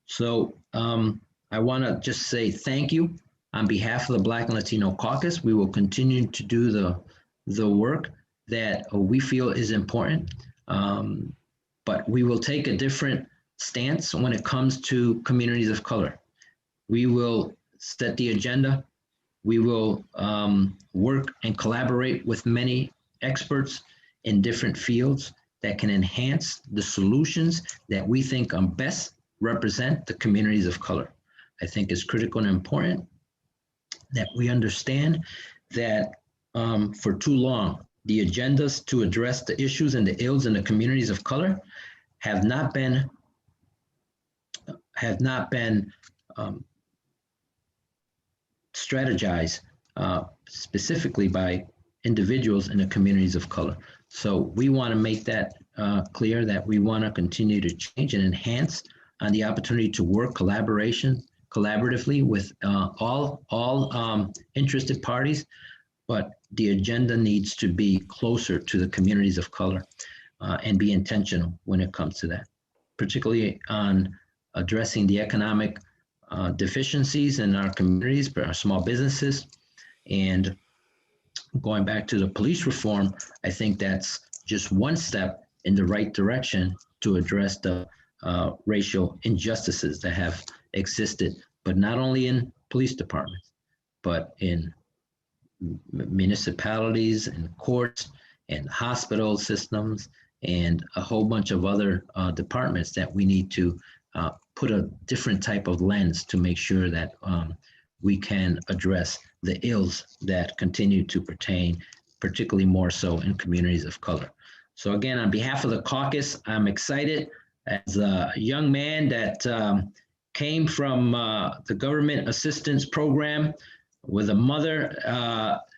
[SPEAKER 8] So I want to just say thank you on behalf of the Black and Latino Caucus. We will continue to do the work that we feel is important, but we will take a different stance when it comes to communities of color. We will set the agenda. We will work and collaborate with many experts in different fields that can enhance the solutions that we think best represent the communities of color. I think it's critical and important that we understand that for too long, the agendas to address the issues and the ills in the communities of color have not been strategized specifically by individuals in the communities of color. So we want to make that clear that we want to continue to change and enhance on the opportunity to work collaboratively with all interested parties, but the agenda needs to be closer to the communities of color and be intentional when it comes to that, particularly on addressing the economic deficiencies in our communities, our small businesses. And going back to the police reform, I think that's just one step in the right direction to address the racial injustices that have existed, but not only in police departments, but in municipalities and courts and hospital systems and a whole bunch of other departments that we need to put a different type of lens to make sure that we can address the ills that continue to pertain, particularly more so in communities of color. So again, on behalf of the caucus, I'm excited as a young man that came from the government assistance program with a mother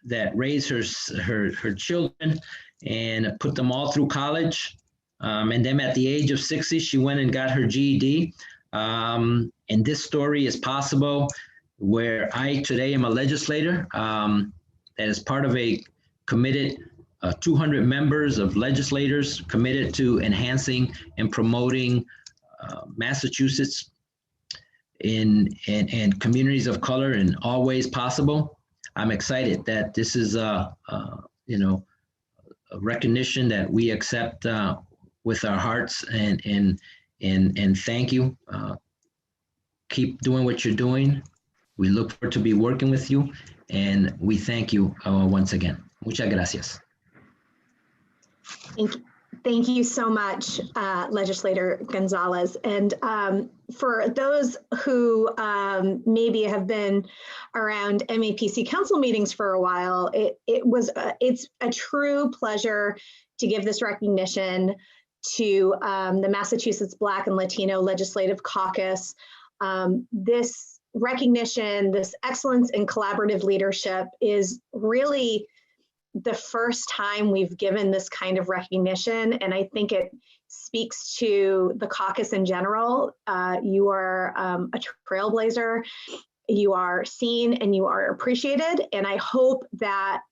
[SPEAKER 8] that raised her children and put them all through college. And then at the age of 60, she went and got her GED. And this story is possible where I today am a legislator that is part of a committed 200 members of legislators committed to enhancing and promoting Massachusetts in communities of color in all ways possible. I'm excited that this is a recognition that we accept with our hearts and thank you. Keep doing what you're doing. We look forward to be working with you, and we thank you once again. Muchas gracias.
[SPEAKER 1] Thank you so much, Legislator Gonzalez. And for those who maybe have been around MAPC council meetings for a while, it's a true pleasure to give this recognition to the Massachusetts Black and Latino Legislative Caucus. This recognition, this excellence in collaborative leadership is really the first time we've given this kind of recognition, and I think it speaks to the caucus in general. You are a trailblazer, you are seen and you are appreciated, and I hope that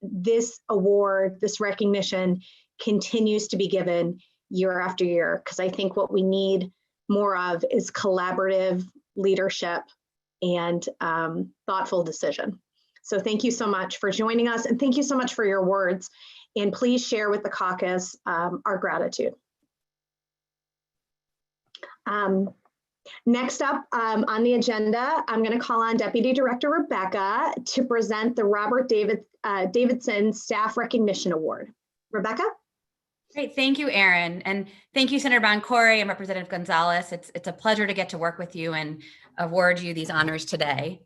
[SPEAKER 1] this award, this recognition continues to be given year after year, because I think what we need more of is collaborative leadership and thoughtful decision. So thank you so much for joining us, and thank you so much for your words. And please share with the caucus our gratitude. Next up on the agenda, I'm going to call on Deputy Director Rebecca to present the Robert Davidson Staff Recognition Award. Rebecca?
[SPEAKER 6] Great, thank you, Erin. And thank you, Senator Boncore and Representative Gonzalez. It's a pleasure to get to work with you and award you these honors today.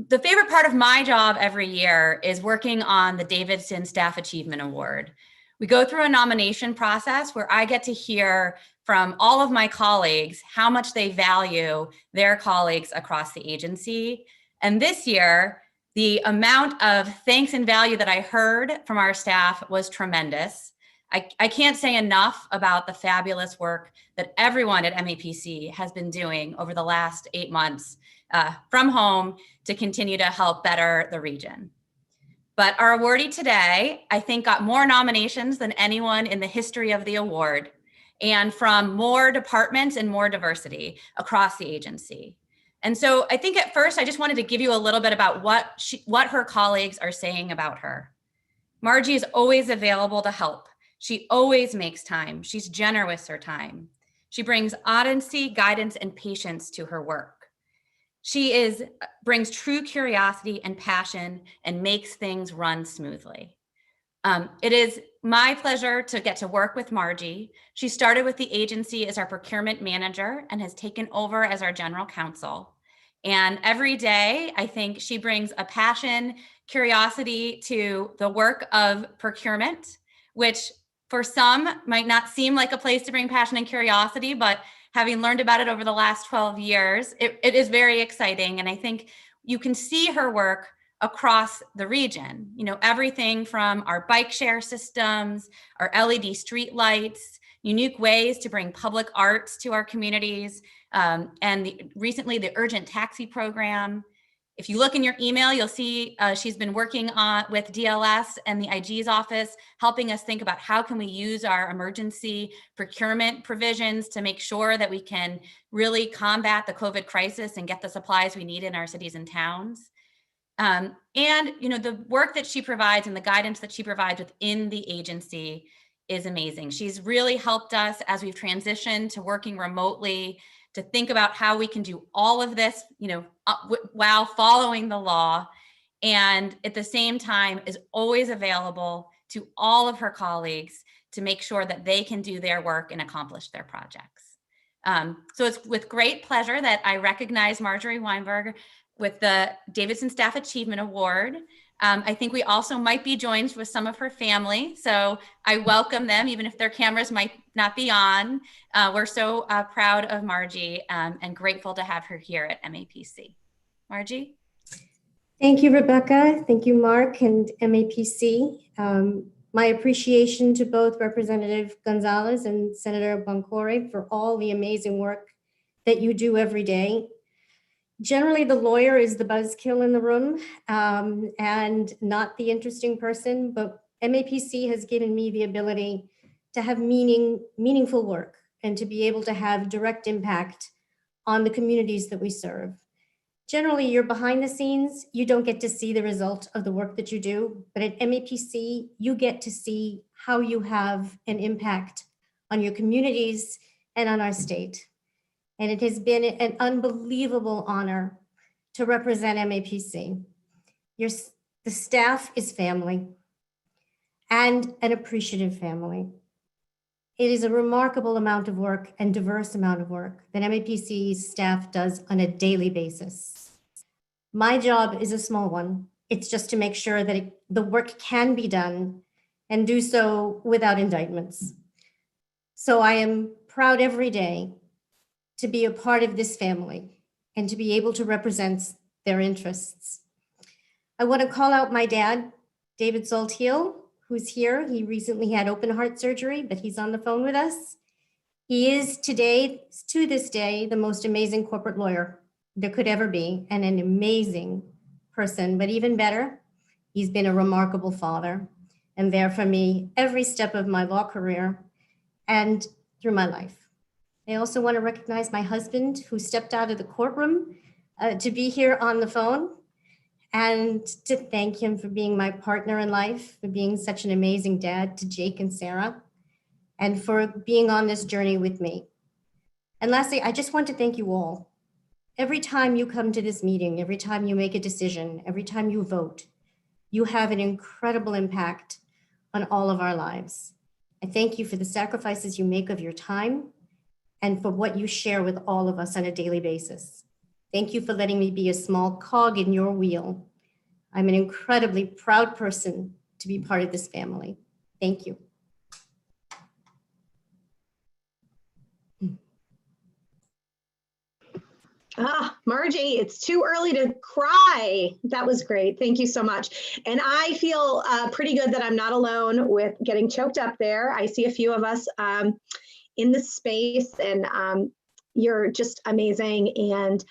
[SPEAKER 6] The favorite part of my job every year is working on the Davidson Staff Achievement Award. We go through a nomination process where I get to hear from all of my colleagues how much they value their colleagues across the agency. And this year, The amount of thanks and value that I heard from our staff was tremendous. I can't say enough about the fabulous work that everyone at MAPC has been doing over the last 8 months from home to continue to help better the region. But our awardee today, I think, got more nominations than anyone in the history of the award, and from more departments and more diversity across the agency. And so I think at first, I just wanted to give you a little bit about what her colleagues are saying about her. Margie is always available to help. She always makes time. She's generous with her time. She brings honesty, guidance, and patience to her work. She brings true curiosity and passion and makes things run smoothly. It is my pleasure to get to work with Margie. She started with the agency as our procurement manager and has taken over as our general counsel. And every day, I think she brings a passion, curiosity to the work of procurement, which for some might not seem like a place to bring passion and curiosity, but having learned about it over the last 12 years, it is very exciting. And I think you can see her work across the region, everything from our bike share systems, our LED street lights, unique ways to bring public arts to our communities, and recently the urgent taxi program. If you look in your email, you'll see she's been working with DLS and the IG's office, helping us think about how can we use our emergency procurement provisions to make sure that we can really combat the COVID crisis and get the supplies we need in our cities and towns. And the work that she provides and the guidance that she provides within the agency is amazing. She's really helped us as we've transitioned to working remotely to think about how we can do all of this, while following the law, and at the same time is always available to all of her colleagues to make sure that they can do their work and accomplish their projects. So it's with great pleasure that I recognize Marjorie Weinberger with the Davidson Staff Achievement Award. I think we also might be joined with some of her family. So I welcome them, even if their cameras might not be on. We're so proud of Margie and grateful to have her here at MAPC. Margie?
[SPEAKER 9] Thank you, Rebecca. Thank you, Mark and MAPC. My appreciation to both Representative Gonzalez and Senator Boncore for all the amazing work that you do every day. Generally, the lawyer is the buzzkill in the room and not the interesting person, but MAPC has given me the ability to have meaningful work and to be able to have direct impact on the communities that we serve. Generally, you're behind the scenes, you don't get to see the result of the work that you do, but at MAPC, you get to see how you have an impact on your communities and on our state. And it has been an unbelievable honor to represent MAPC. The staff is family and an appreciative family. It is a remarkable amount of work and diverse amount of work that MAPC's staff does on a daily basis. My job is a small one. It's just to make sure that the work can be done and do so without indictments. So I am proud every day to be a part of this family and to be able to represent their interests. I want to call out my dad, David Saltiel, who's here. He recently had open heart surgery, but he's on the phone with us. He is to this day, the most amazing corporate lawyer there could ever be, and an amazing person, but even better, he's been a remarkable father and there for me every step of my law career and through my life. I also want to recognize my husband who stepped out of the courtroom to be here on the phone, and to thank him for being my partner in life, for being such an amazing dad to Jake and Sarah, and for being on this journey with me. And lastly, I just want to thank you all. Every time you come to this meeting, every time you make a decision, every time you vote, you have an incredible impact on all of our lives. I thank you for the sacrifices you make of your time and for what you share with all of us on a daily basis. Thank you for letting me be a small cog in your wheel. I'm an incredibly proud person to be part of this family. Thank you.
[SPEAKER 1] Margie, it's too early to cry. That was great. Thank you so much. And I feel pretty good that I'm not alone with getting choked up there. I see a few of us in this space, and you're just amazing. And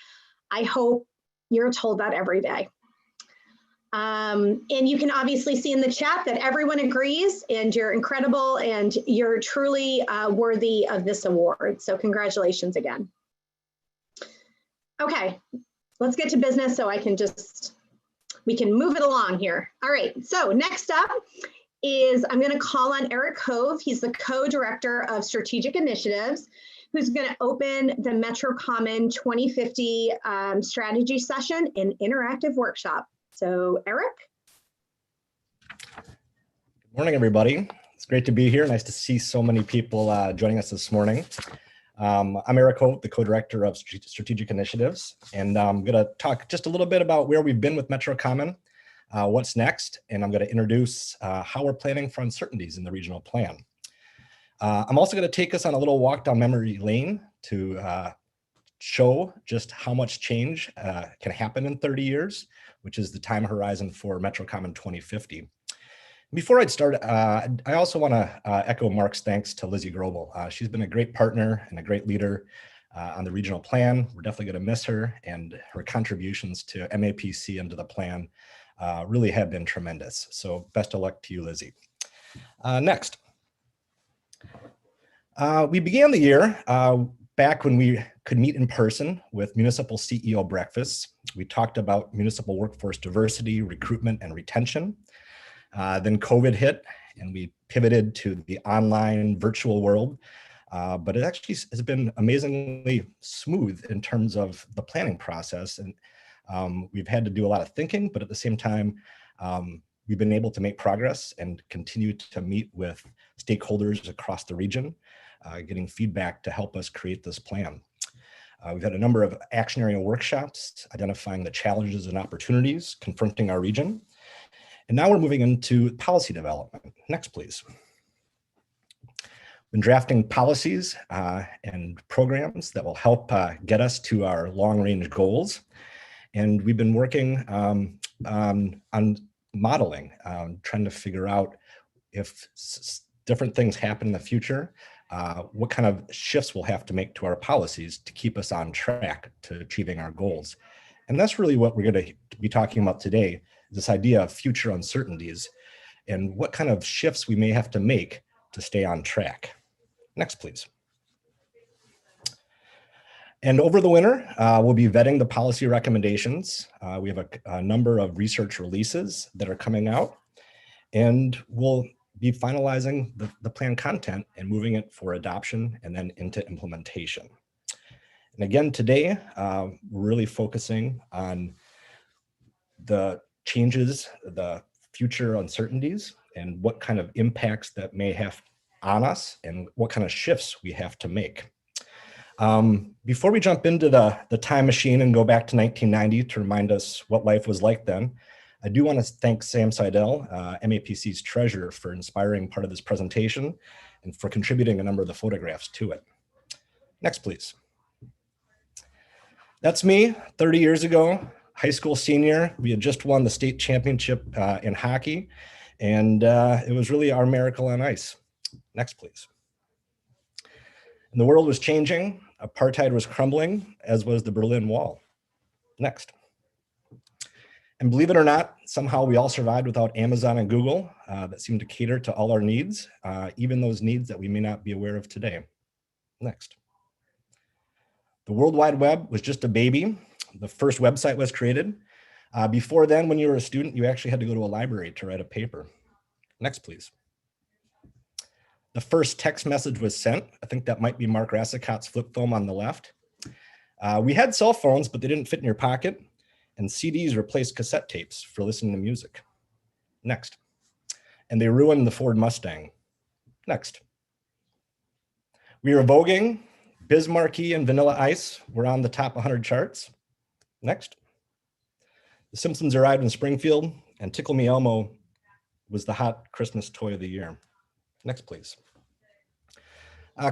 [SPEAKER 1] I hope you're told that every day. And you can obviously see in the chat that everyone agrees, and you're incredible, and you're truly worthy of this award. So congratulations again. Okay, let's get to business so we can move it along here. All right, so next up is I'm going to call on Eric Hove. He's the co-director of strategic initiatives, who's going to open the MetroCommon 2050 strategy session and interactive workshop. So Eric.
[SPEAKER 10] Good morning, everybody. It's great to be here. Nice to see so many people joining us this morning. I'm Eric Hope, the co-director of Strategic Initiatives, and I'm going to talk just a little bit about where we've been with MetroCommon, what's next, and I'm going to introduce how we're planning for uncertainties in the regional plan. I'm also going to take us on a little walk down memory lane to show just how much change can happen in 30 years, which is the time horizon for MetroCommon 2050. Before I'd start, I also want to echo Mark's thanks to Lizzie Grobel. She's been a great partner and a great leader on the regional plan. We're definitely going to miss her, and her contributions to MAPC and to the plan really have been tremendous. So best of luck to you, Lizzie. Next. We began the year back when we could meet in person with municipal CEO breakfasts. We talked about municipal workforce diversity, recruitment, and retention. Then COVID hit, and we pivoted to the online virtual world, but it actually has been amazingly smooth in terms of the planning process. And we've had to do a lot of thinking, but at the same time, we've been able to make progress and continue to meet with stakeholders across the region, getting feedback to help us create this plan. We've had a number of action area workshops, identifying the challenges and opportunities confronting our region. And now we're moving into policy development. Next, please. Been drafting policies and programs that will help get us to our long-range goals. And we've been working on modeling, trying to figure out if different things happen in the future, what kind of shifts we'll have to make to our policies to keep us on track to achieving our goals. And that's really what we're going to be talking about today, this idea of future uncertainties and what kind of shifts we may have to make to stay on track. Next, please. And over the winter, we'll be vetting the policy recommendations. We have a number of research releases that are coming out, and we'll be finalizing the plan content and moving it for adoption and then into implementation. And again, today, we're really focusing on the changes, the future uncertainties, and what kind of impacts that may have on us and what kind of shifts we have to make. Before we jump into the time machine and go back to 1990 to remind us what life was like then, I do want to thank Sam Seidel, MAPC's treasurer, for inspiring part of this presentation and for contributing a number of the photographs to it. Next, please. That's me 30 years ago. High school senior. We had just won the state championship in hockey, and it was really our miracle on ice. Next, please. And the world was changing. Apartheid was crumbling, as was the Berlin Wall. Next. And believe it or not, somehow we all survived without Amazon and Google that seemed to cater to all our needs, even those needs that we may not be aware of today. Next. The World Wide Web was just a baby. The first website was created. Before then, when you were a student, you actually had to go to a library to write a paper. Next, please. The first text message was sent. I think that might be Mark Rassicott's flip phone on the left. We had cell phones, but they didn't fit in your pocket. And CDs replaced cassette tapes for listening to music. Next. And they ruined the Ford Mustang. Next. We were voguing. Biz Markie and Vanilla Ice were on the top 100 charts. Next. The Simpsons arrived in Springfield, and Tickle Me Elmo was the hot Christmas toy of the year. Next, please.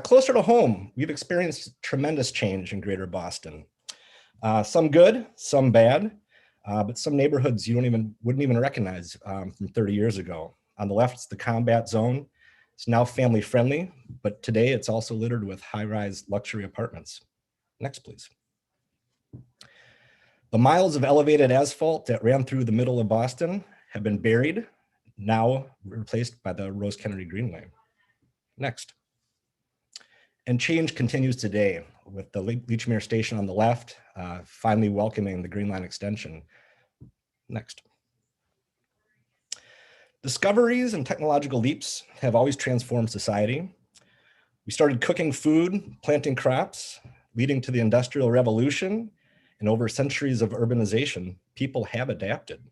[SPEAKER 10] Closer to home, we've experienced tremendous change in Greater Boston. Some good, some bad, but some neighborhoods you wouldn't even recognize from 30 years ago. On the left, it's the combat zone. It's now family friendly, but today it's also littered with high-rise luxury apartments. Next, please. The miles of elevated asphalt that ran through the middle of Boston have been buried, now replaced by the Rose Kennedy Greenway. Next. And change continues today with the Leechmere Station on the left, finally welcoming the Green Line extension. Next. Discoveries and technological leaps have always transformed society. We started cooking food, planting crops, leading to the Industrial Revolution, and over centuries of urbanization, people have adapted.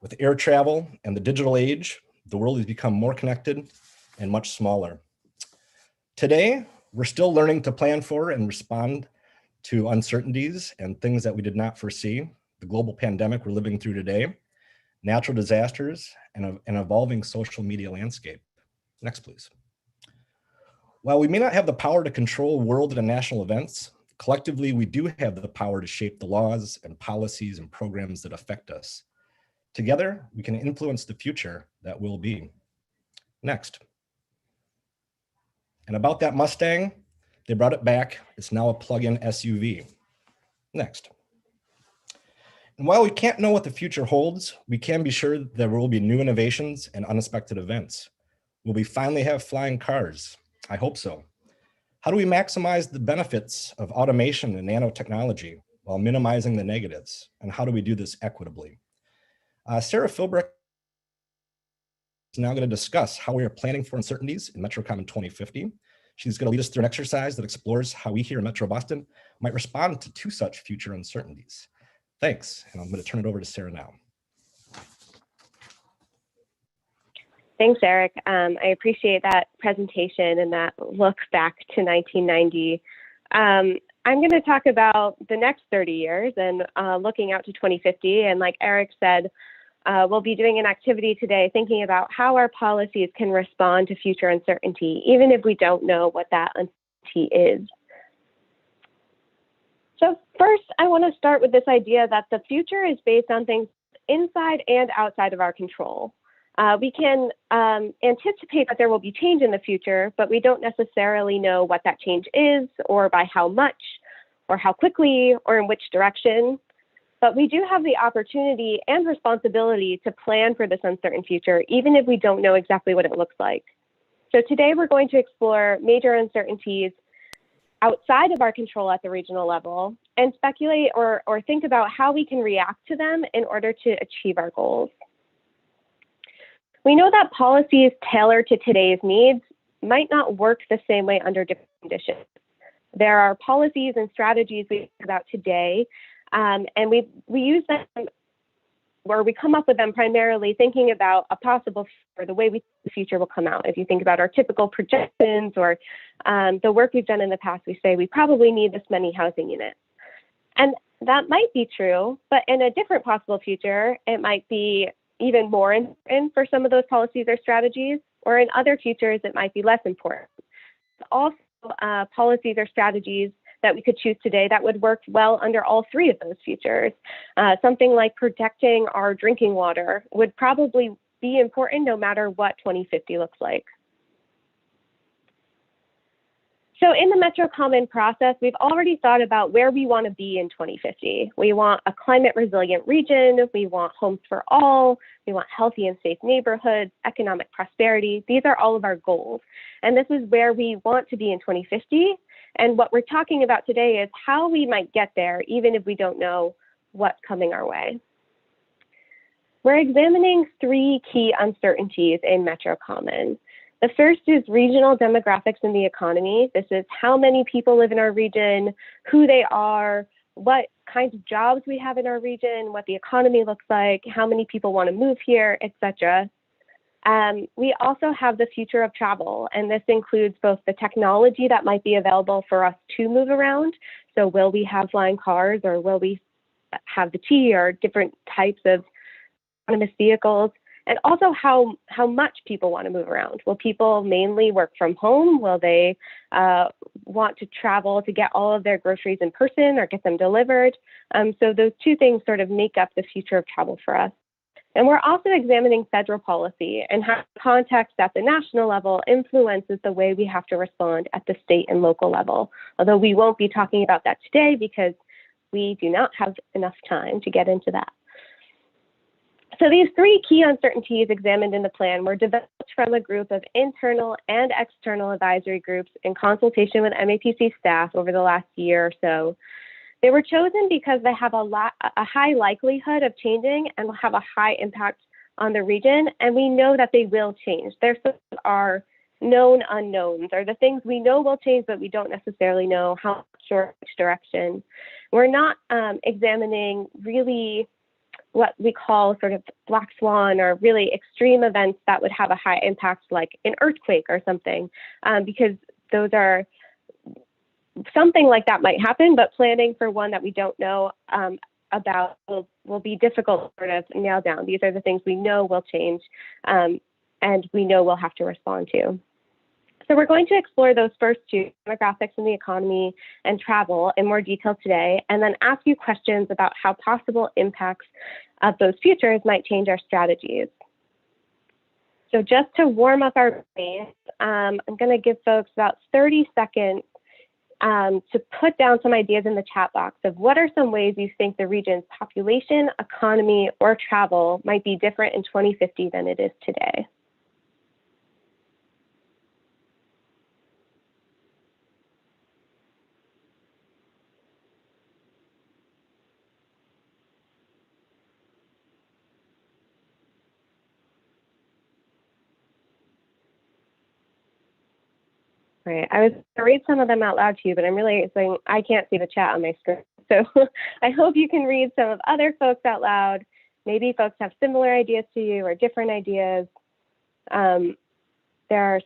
[SPEAKER 10] With air travel and the digital age, the world has become more connected and much smaller. Today, we're still learning to plan for and respond to uncertainties and things that we did not foresee. The global pandemic we're living through today, natural disasters, and an evolving social media landscape. Next, please. While we may not have the power to control world and national events, collectively, we do have the power to shape the laws and policies and programs that affect us. Together, we can influence the future that will be. Next. And about that Mustang, they brought it back. It's now a plug-in SUV. Next. And while we can't know what the future holds, we can be sure that there will be new innovations and unexpected events. Will we finally have flying cars? I hope so. How do we maximize the benefits of automation and nanotechnology while minimizing the negatives? And how do we do this equitably? Sarah Philbrick is now going to discuss how we are planning for uncertainties in MetroCommon 2050. She's going to lead us through an exercise that explores how we here in Metro Boston might respond to two such future uncertainties. Thanks, and I'm going to turn it over to Sarah now.
[SPEAKER 11] Thanks, Eric. I appreciate that presentation and that look back to 1990. I'm going to talk about the next 30 years and looking out to 2050. And like Eric said, we'll be doing an activity today thinking about how our policies can respond to future uncertainty, even if we don't know what that uncertainty is. So first, I want to start with this idea that the future is based on things inside and outside of our control. We can anticipate that there will be change in the future, but we don't necessarily know what that change is, or by how much, or how quickly, or in which direction. But we do have the opportunity and responsibility to plan for this uncertain future, even if we don't know exactly what it looks like. So today we're going to explore major uncertainties outside of our control at the regional level and speculate or think about how we can react to them in order to achieve our goals. We know that policies tailored to today's needs might not work the same way under different conditions. There are policies and strategies we think about today, and we use them, or we come up with them primarily thinking about a possible, or the way the future will come out. If you think about our typical projections or the work we've done in the past, we say we probably need this many housing units. And that might be true, but in a different possible future, it might be even more important for some of those policies or strategies, or in other futures, it might be less important. Also, policies or strategies that we could choose today that would work well under all three of those futures. Something like protecting our drinking water would probably be important no matter what 2050 looks like. So in the MetroCommon process, we've already thought about where we want to be in 2050. We want a climate resilient region, we want homes for all, we want healthy and safe neighborhoods, economic prosperity. These are all of our goals. And this is where we want to be in 2050. And what we're talking about today is how we might get there, even if we don't know what's coming our way. We're examining three key uncertainties in MetroCommon. The first is regional demographics in the economy. This is how many people live in our region, who they are, what kinds of jobs we have in our region, what the economy looks like, how many people want to move here, etc. We also have the future of travel, and this includes both the technology that might be available for us to move around. So will we have flying cars, or will we have the T or different types of autonomous vehicles? and also how much people want to move around. Will people mainly work from home? Will they want to travel to get all of their groceries in person or get them delivered? So those two things sort of make up the future of travel for us. And we're also examining federal policy and how context at the national level influences the way we have to respond at the state and local level. Although we won't be talking about that today because we do not have enough time to get into that. So these three key uncertainties examined in the plan were developed from a group of internal and external advisory groups in consultation with MAPC staff over the last year or so. They were chosen because they have a high likelihood of changing and will have a high impact on the region, and we know that they will change. There are known unknowns, or the things we know will change, but we don't necessarily know how much or which direction. We're not examining really what we call sort of black swan or really extreme events that would have a high impact, like an earthquake or something, because those are something like that might happen, but planning for one that we don't know about will be difficult to sort of nail down. These are the things we know will change and we know we'll have to respond to. So we're going to explore those first two, demographics in the economy and travel, in more detail today, and then ask you questions about how possible impacts of those futures might change our strategies. So just to warm up our base, I'm going to give folks about 30 seconds to put down some ideas in the chat box of what are some ways you think the region's population, economy, or travel might be different in 2050 than it is today. Right. I was going to read some of them out loud to you, but I'm realizing I can't see the chat on my screen. So I hope you can read some of other folks out loud. Maybe folks have similar ideas to you or different ideas. There are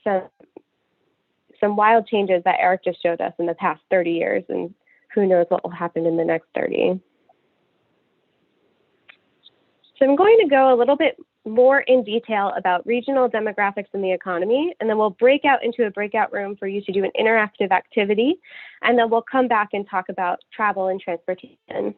[SPEAKER 11] some wild changes that Eric just showed us in the past 30 years, and who knows what will happen in the next 30. So I'm going to go a little bit more in detail about regional demographics in the economy, and then we'll break out into a breakout room for you to do an interactive activity, and then we'll come back and talk about travel and transportation.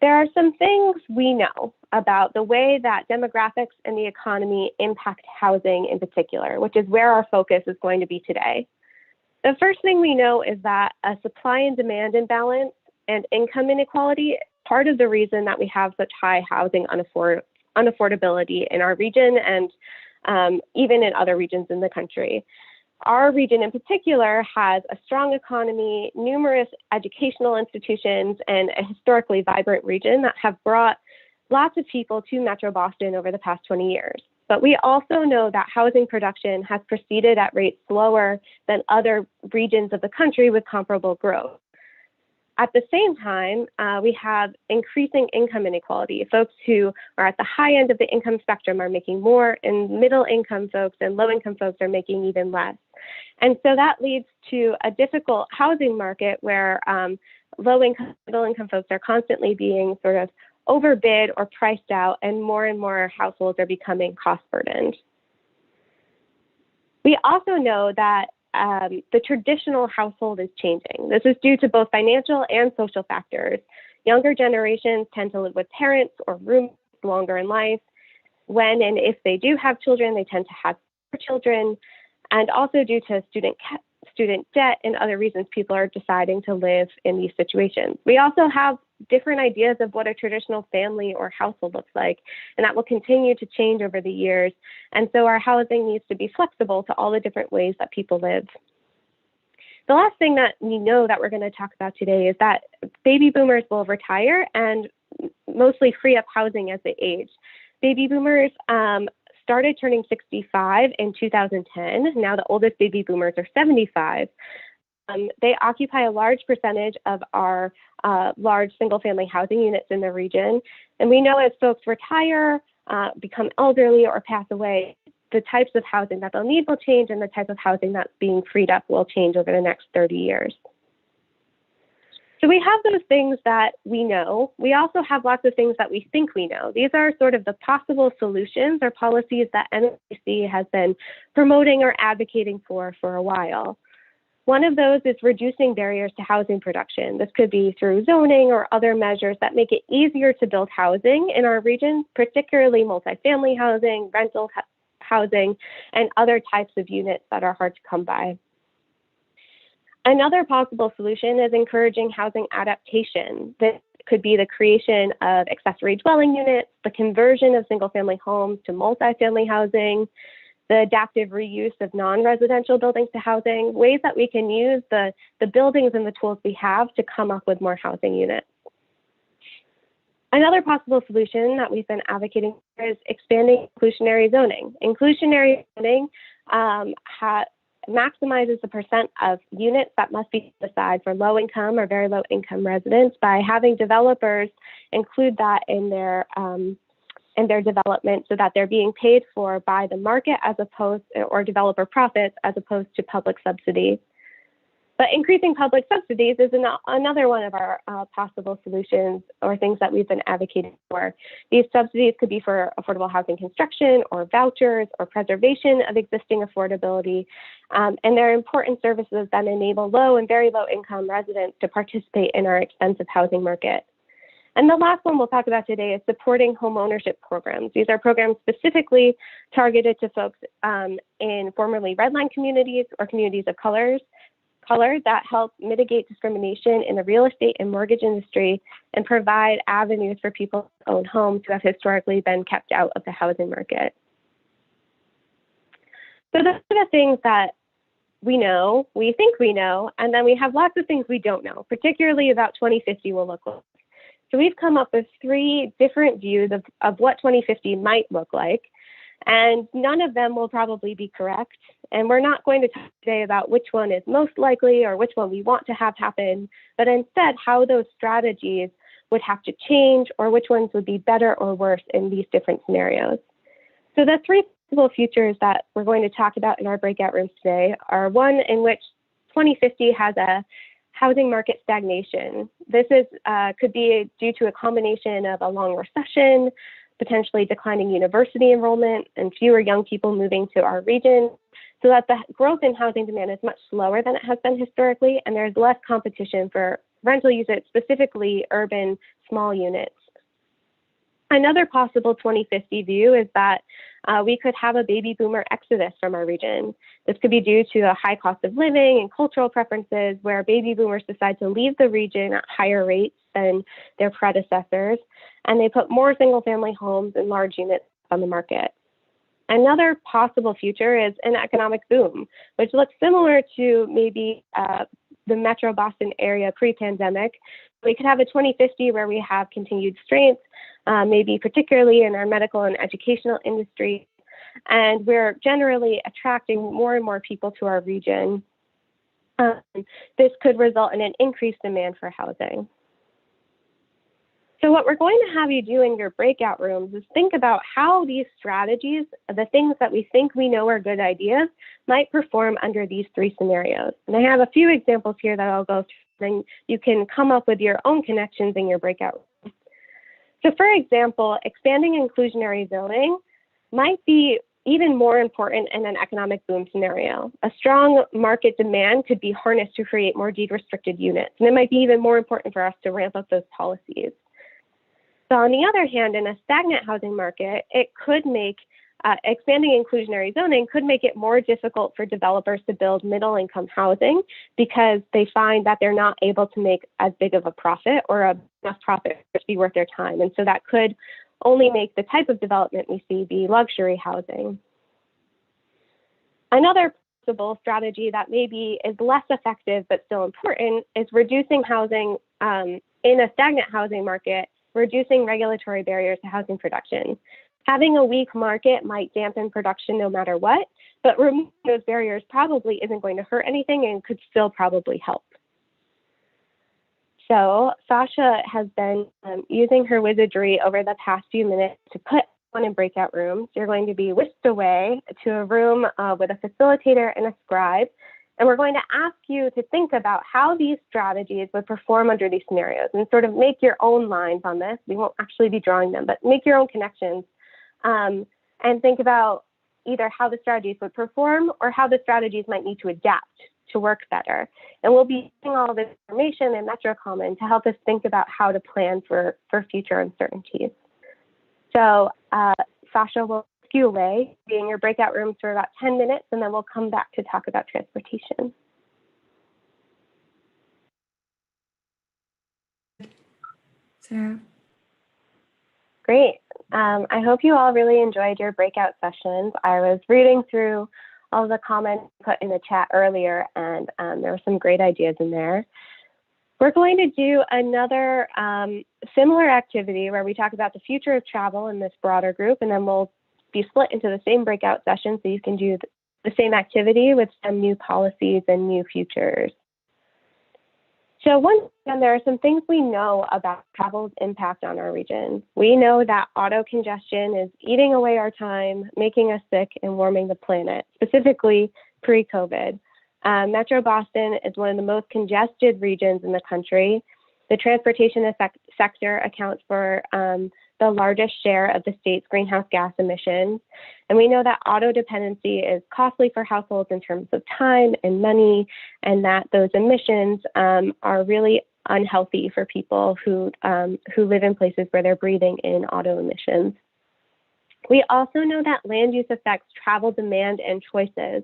[SPEAKER 11] There are some things we know about the way that demographics and the economy impact housing in particular, which is where our focus is going to be today. The first thing we know is that a supply and demand imbalance and income inequality part of the reason that we have such high housing unaffordability in our region and even in other regions in the country. Our region in particular has a strong economy, numerous educational institutions, and a historically vibrant region that have brought lots of people to Metro Boston over the past 20 years. But we also know that housing production has proceeded at rates slower than other regions of the country with comparable growth. At the same time, we have increasing income inequality. Folks who are at the high end of the income spectrum are making more, and middle income folks and low income folks are making even less. And so that leads to a difficult housing market where low income, middle income folks are constantly being sort of overbid or priced out, and more households are becoming cost burdened. We also know that the traditional household is changing. This is due to both financial and social factors. Younger generations tend to live with parents or roommates longer in life. When and if they do have children, they tend to have more children. And also due to student debt and other reasons, people are deciding to live in these situations. We also have different ideas of what a traditional family or household looks like, and that will continue to change over the years. And so our housing needs to be flexible to all the different ways that people live. The last thing that we know that we're going to talk about today is that baby boomers will retire and mostly free up housing as they age. Baby boomers started turning 65 in 2010. Now the oldest baby boomers are 75. They occupy a large percentage of our large single-family housing units in the region. And we know as folks retire, become elderly, or pass away, the types of housing that they'll need will change, and the type of housing that's being freed up will change over the next 30 years. So we have those things that we know. We also have lots of things that we think we know. These are sort of the possible solutions or policies that MPC has been promoting or advocating for a while. One of those is reducing barriers to housing production. This could be through zoning or other measures that make it easier to build housing in our region, particularly multifamily housing, rental housing, and other types of units that are hard to come by. Another possible solution is encouraging housing adaptation. This could be the creation of accessory dwelling units, the conversion of single-family homes to multifamily housing, the adaptive reuse of non-residential buildings to housing, ways that we can use the buildings and the tools we have to come up with more housing units. Another possible solution that we've been advocating for is expanding inclusionary zoning. Inclusionary zoning maximizes the percent of units that must be set aside for low income or very low income residents by having developers include that in their development so that they're being paid for by the market as opposed, or developer profits as opposed to public subsidies. But increasing public subsidies is another one of our possible solutions or things that we've been advocating for. These subsidies could be for affordable housing construction or vouchers or preservation of existing affordability. And they're important services that enable low and very low income residents to participate in our expensive housing market. And the last one we'll talk about today is supporting home ownership programs. These are programs specifically targeted to folks in formerly redline communities or communities of color that help mitigate discrimination in the real estate and mortgage industry and provide avenues for people to own homes who have historically been kept out of the housing market. So those are the things that we know, we think we know, and then we have lots of things we don't know, particularly about 2050 will look like. So we've come up with 3 different views of what 2050 might look like, and none of them will probably be correct. And we're not going to talk today about which one is most likely or which one we want to have happen, but instead how those strategies would have to change or which ones would be better or worse in these different scenarios. So the 3 possible futures that we're going to talk about in our breakout rooms today are one in which 2050 has a housing market stagnation. This is could be due to a combination of a long recession, potentially declining university enrollment, and fewer young people moving to our region, so that the growth in housing demand is much slower than it has been historically, and there's less competition for rental units, specifically urban small units. Another possible 2050 view is that we could have a baby boomer exodus from our region. This could be due to a high cost of living and cultural preferences where baby boomers decide to leave the region at higher rates than their predecessors, and they put more single family homes and large units on the market. Another possible future is an economic boom, which looks similar to maybe the Metro Boston area pre-pandemic. We could have a 2050 where we have continued strength, maybe particularly in our medical and educational industry, and we're generally attracting more and more people to our region. This could result in an increased demand for housing. So what we're going to have you do in your breakout rooms is think about how these strategies, the things that we think we know are good ideas, might perform under these 3 scenarios. And I have a few examples here that I'll go through, and you can come up with your own connections in your breakout rooms. So for example, expanding inclusionary zoning might be even more important in an economic boom scenario. A strong market demand could be harnessed to create more deed-restricted units, and it might be even more important for us to ramp up those policies. So on the other hand, in a stagnant housing market, it could make expanding inclusionary zoning could make it more difficult for developers to build middle-income housing because they find that they're not able to make as big of a profit or enough profit to be worth their time. And so that could only make the type of development we see be luxury housing. Another possible strategy that maybe is less effective but still important is reducing housing in a stagnant housing market, reducing regulatory barriers to housing production. Having a weak market might dampen production no matter what, but removing those barriers probably isn't going to hurt anything and could still probably help. So Sasha has been using her wizardry over the past few minutes to put on in breakout rooms. You're going to be whisked away to a room with a facilitator and a scribe, And we're going to ask you to think about how these strategies would perform under these scenarios and sort of make your own lines on this. We won't actually be drawing them, but make your own connections and think about either how the strategies would perform or how the strategies might need to adapt to work better. And we'll be using all this information in MetroCommon to help us think about how to plan for future uncertainties. So Sasha will take you away, be in your breakout rooms for about 10 minutes, and then we'll come back to talk about transportation.
[SPEAKER 3] Sarah.
[SPEAKER 11] Great. I hope you all really enjoyed your breakout sessions. I was reading through all the comments put in the chat earlier, and there were some great ideas in there. We're going to do another similar activity where we talk about the future of travel in this broader group, and then we'll be split into the same breakout session so you can do the same activity with some new policies and new futures. So once again, there are some things we know about travel's impact on our region. We know that auto congestion is eating away our time, making us sick, and warming the planet, specifically pre-COVID. Metro Boston is one of the most congested regions in the country. The transportation sector accounts for the largest share of the state's greenhouse gas emissions. And we know that auto dependency is costly for households in terms of time and money, and that those emissions are really unhealthy for people who live in places where they're breathing in auto emissions. We also know that land use affects travel demand and choices.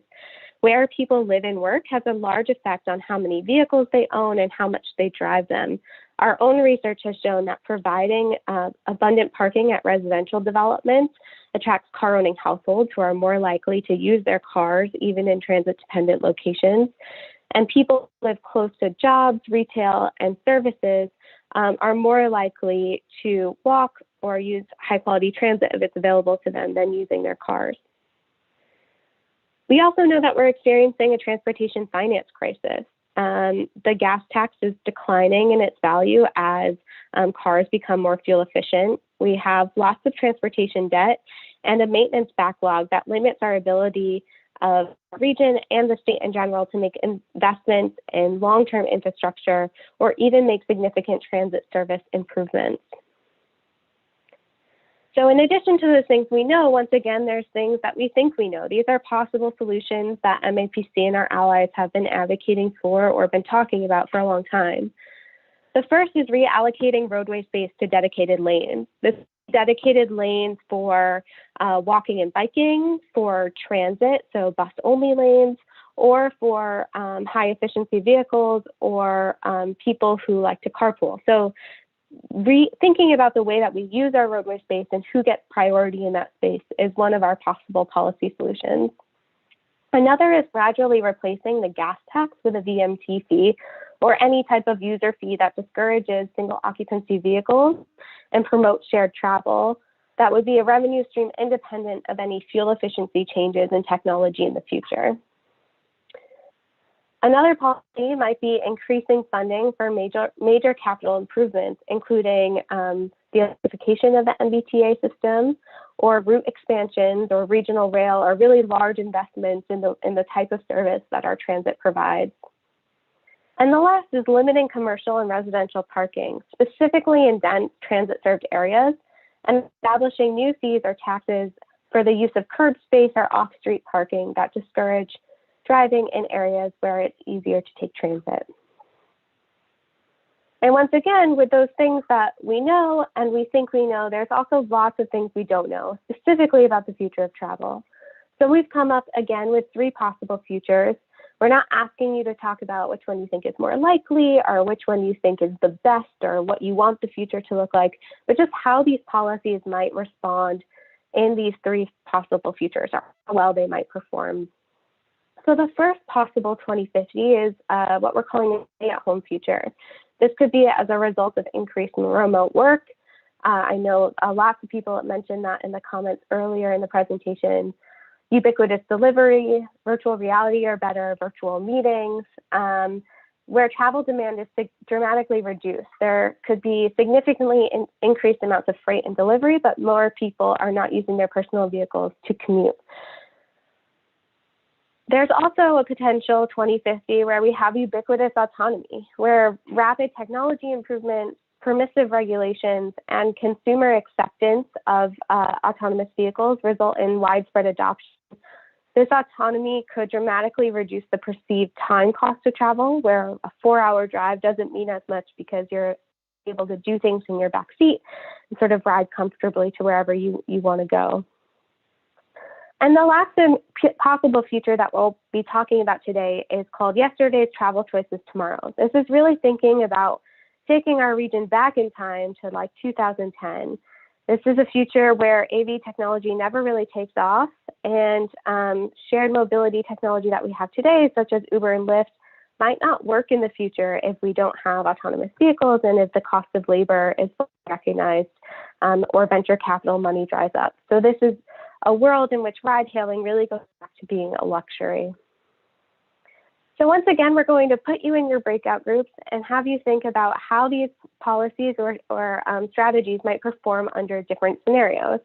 [SPEAKER 11] Where people live and work has a large effect on how many vehicles they own and how much they drive them. Our own research has shown that providing abundant parking at residential developments attracts car-owning households who are more likely to use their cars even in transit-dependent locations. And people who live close to jobs, retail, and services are more likely to walk or use high-quality transit if it's available to them than using their cars. We also know that we're experiencing a transportation finance crisis. The gas tax is declining in its value as cars become more fuel efficient. We have lots of transportation debt and a maintenance backlog that limits our ability of the region and the state in general to make investments in long-term infrastructure or even make significant transit service improvements. So in addition to those things we know, once again, there's things that we think we know. These are possible solutions that MAPC and our allies have been advocating for or been talking about for a long time. The first is reallocating roadway space to dedicated lanes. This dedicated lanes for walking and biking, for transit, so bus-only lanes, or for high efficiency vehicles or people who like to carpool. So thinking about the way that we use our roadway space and who gets priority in that space is one of our possible policy solutions. Another is gradually replacing the gas tax with a VMT fee or any type of user fee that discourages single occupancy vehicles and promotes shared travel. That would be a revenue stream independent of any fuel efficiency changes in technology in the future. Another policy might be increasing funding for major capital improvements, including the electrification of the MBTA system, or route expansions, or regional rail, or really large investments in the type of service that our transit provides. And the last is limiting commercial and residential parking, specifically in dense transit-served areas, and establishing new fees or taxes for the use of curb space or off-street parking that discourage driving in areas where it's easier to take transit. And once again, with those things that we know and we think we know, there's also lots of things we don't know, specifically about the future of travel. So we've come up again with 3 possible futures. We're not asking you to talk about which one you think is more likely or which one you think is the best or what you want the future to look like, but just how these policies might respond in these 3 possible futures or how well they might perform. So the first possible 2050 is what we're calling a stay-at-home future. This could be as a result of increased remote work. I know lots of people mentioned that in the comments earlier in the presentation. Ubiquitous delivery, virtual reality or better, virtual meetings, where travel demand is dramatically reduced. There could be significantly increased amounts of freight and delivery, but more people are not using their personal vehicles to commute. There's also a potential 2050 where we have ubiquitous autonomy, where rapid technology improvements, permissive regulations, and consumer acceptance of autonomous vehicles result in widespread adoption. This autonomy could dramatically reduce the perceived time cost of travel, where a 4-hour drive doesn't mean as much because you're able to do things in your back seat and sort of ride comfortably to wherever you want to go. And the last possible future that we'll be talking about today is called Yesterday's Travel Choices Tomorrow. This is really thinking about taking our region back in time to like 2010. This is a future where AV technology never really takes off, and shared mobility technology that we have today, such as Uber and Lyft, might not work in the future if we don't have autonomous vehicles and if the cost of labor is recognized or venture capital money dries up. So this is a world in which ride hailing really goes back to being a luxury. So once again, we're going to put you in your breakout groups and have you think about how these policies or strategies might perform under different scenarios.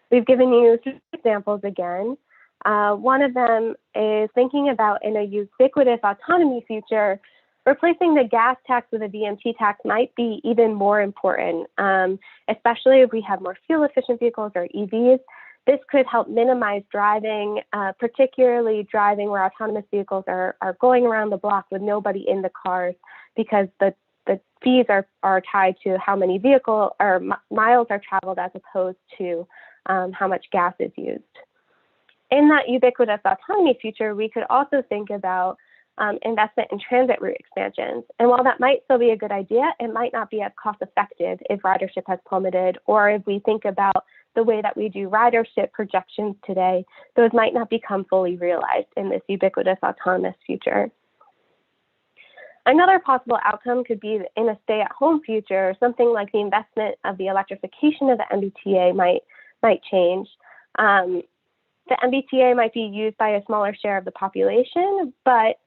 [SPEAKER 11] We've given you 3 examples again. One of them is thinking about in a ubiquitous autonomy future, replacing the gas tax with a VMT tax might be even more important, especially if we have more fuel efficient vehicles or EVs. This could help minimize driving, particularly driving where autonomous vehicles are going around the block with nobody in the cars, because the fees are tied to how many vehicle or miles are traveled as opposed to how much gas is used. In that ubiquitous autonomy future, we could also think about investment in transit route expansions. And while that might still be a good idea, it might not be as cost effective if ridership has plummeted, or if we think about the way that we do ridership projections today, those might not become fully realized in this ubiquitous autonomous future. Another possible outcome could be in a stay-at-home future, something like the investment of the electrification of the MBTA might change. The MBTA might be used by a smaller share of the population, but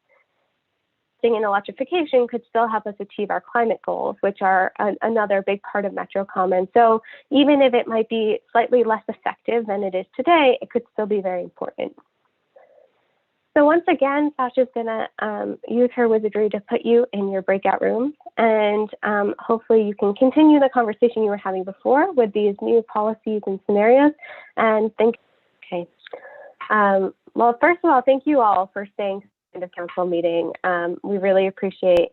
[SPEAKER 11] in electrification could still help us achieve our climate goals, which are another big part of MetroCommon. So even if it might be slightly less effective than it is today, it could still be very important. So once again, Sasha's gonna use her wizardry to put you in your breakout rooms, and hopefully you can continue the conversation you were having before with these new policies and scenarios. And okay. Well, first of all, thank you all for staying to the end of council meeting. We really appreciate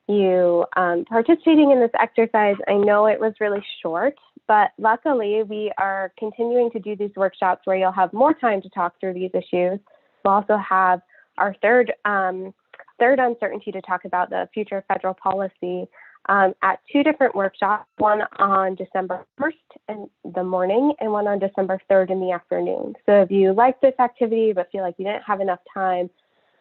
[SPEAKER 11] you participating in this exercise. I know it was really short, but luckily we are continuing to do these workshops where you'll have more time to talk through these issues. We'll also have our third uncertainty to talk about the future of federal policy at 2 different workshops, one on December 1st in the morning and one on December 3rd in the afternoon. So if you like this activity but feel like you didn't have enough time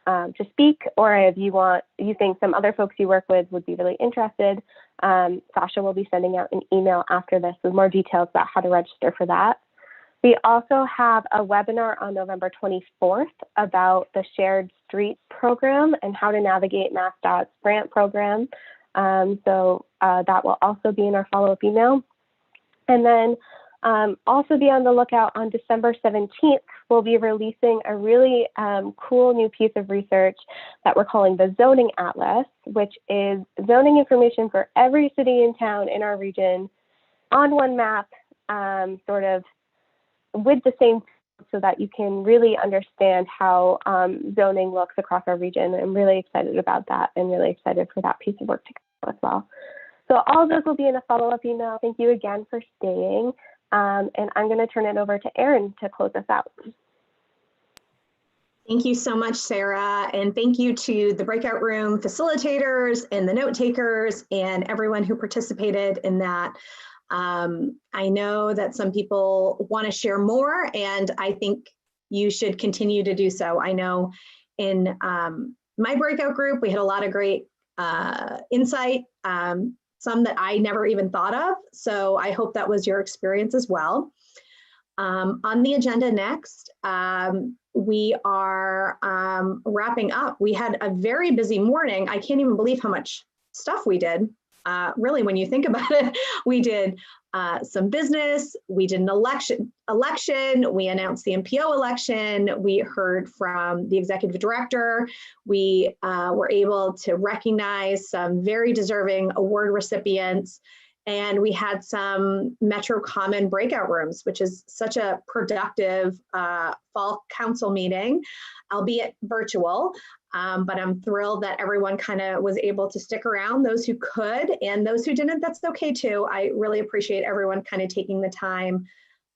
[SPEAKER 11] to speak, or if you think some other folks you work with would be really interested, Sasha will be sending out an email after this with more details about how to register for that. We also have a webinar on November 24th about the Shared Street program and how to navigate MassDOT's grant program. So that will also be in our follow-up email. And then also be on the lookout on December 17th, we'll be releasing a really cool new piece of research that we're calling the Zoning Atlas, which is zoning information for every city and town in our region on one map, sort of with the same, so that you can really understand how zoning looks across our region. I'm really excited about that and really excited for that piece of work to come as well. So all of those will be in a follow-up email. Thank you again for staying. And I'm going to turn it over to Erin to close us out.
[SPEAKER 1] Thank you so much, Sarah. And thank you to the breakout room facilitators and the note takers and everyone who participated in that. I know that some people want to share more, and I think you should continue to do so. I know in my breakout group, we had a lot of great insight, some that I never even thought of. So I hope that was your experience as well. On the agenda next, we are wrapping up. We had a very busy morning. I can't even believe how much stuff we did. really, when you think about it, we did some business, we did an election, we announced the Mpo election, we heard from the executive director, we were able to recognize some very deserving award recipients, and we had some MetroCommon breakout rooms, which is such a productive fall council meeting, albeit virtual. But I'm thrilled that everyone kind of was able to stick around, those who could, and those who didn't, that's okay too. I really appreciate everyone kind of taking the time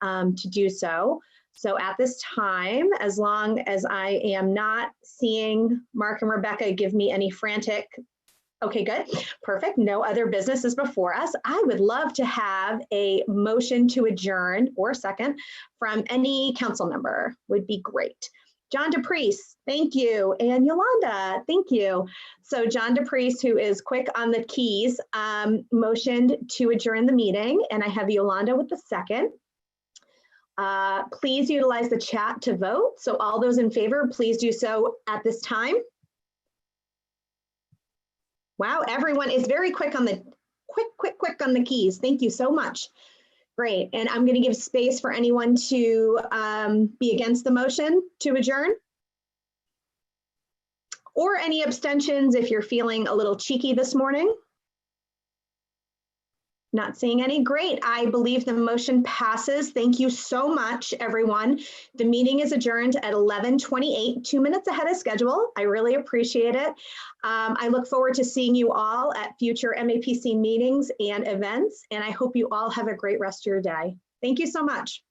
[SPEAKER 1] to do so. So at this time, as long as I am not seeing Mark and Rebecca give me any frantic, okay, good, perfect, no other business is before us, I would love to have a motion to adjourn or a second from any council member, would be great. John DePriest, thank you. And Yolanda, thank you. So John DePriest, who is quick on the keys, motioned to adjourn the meeting, and I have Yolanda with the second. Please utilize the chat to vote. So all those in favor, please do so at this time. Wow, everyone is very quick on the quick on the keys. Thank you so much. Great, and I'm going to give space for anyone to be against the motion to adjourn. Or any abstentions if you're feeling a little cheeky this morning. Not seeing any, great. I believe the motion passes. Thank you so much, everyone. The meeting is adjourned at 11:28, 2 minutes ahead of schedule. I really appreciate it. I look forward to seeing you all at future MAPC meetings and events, and I hope you all have a great rest of your day. Thank you so much.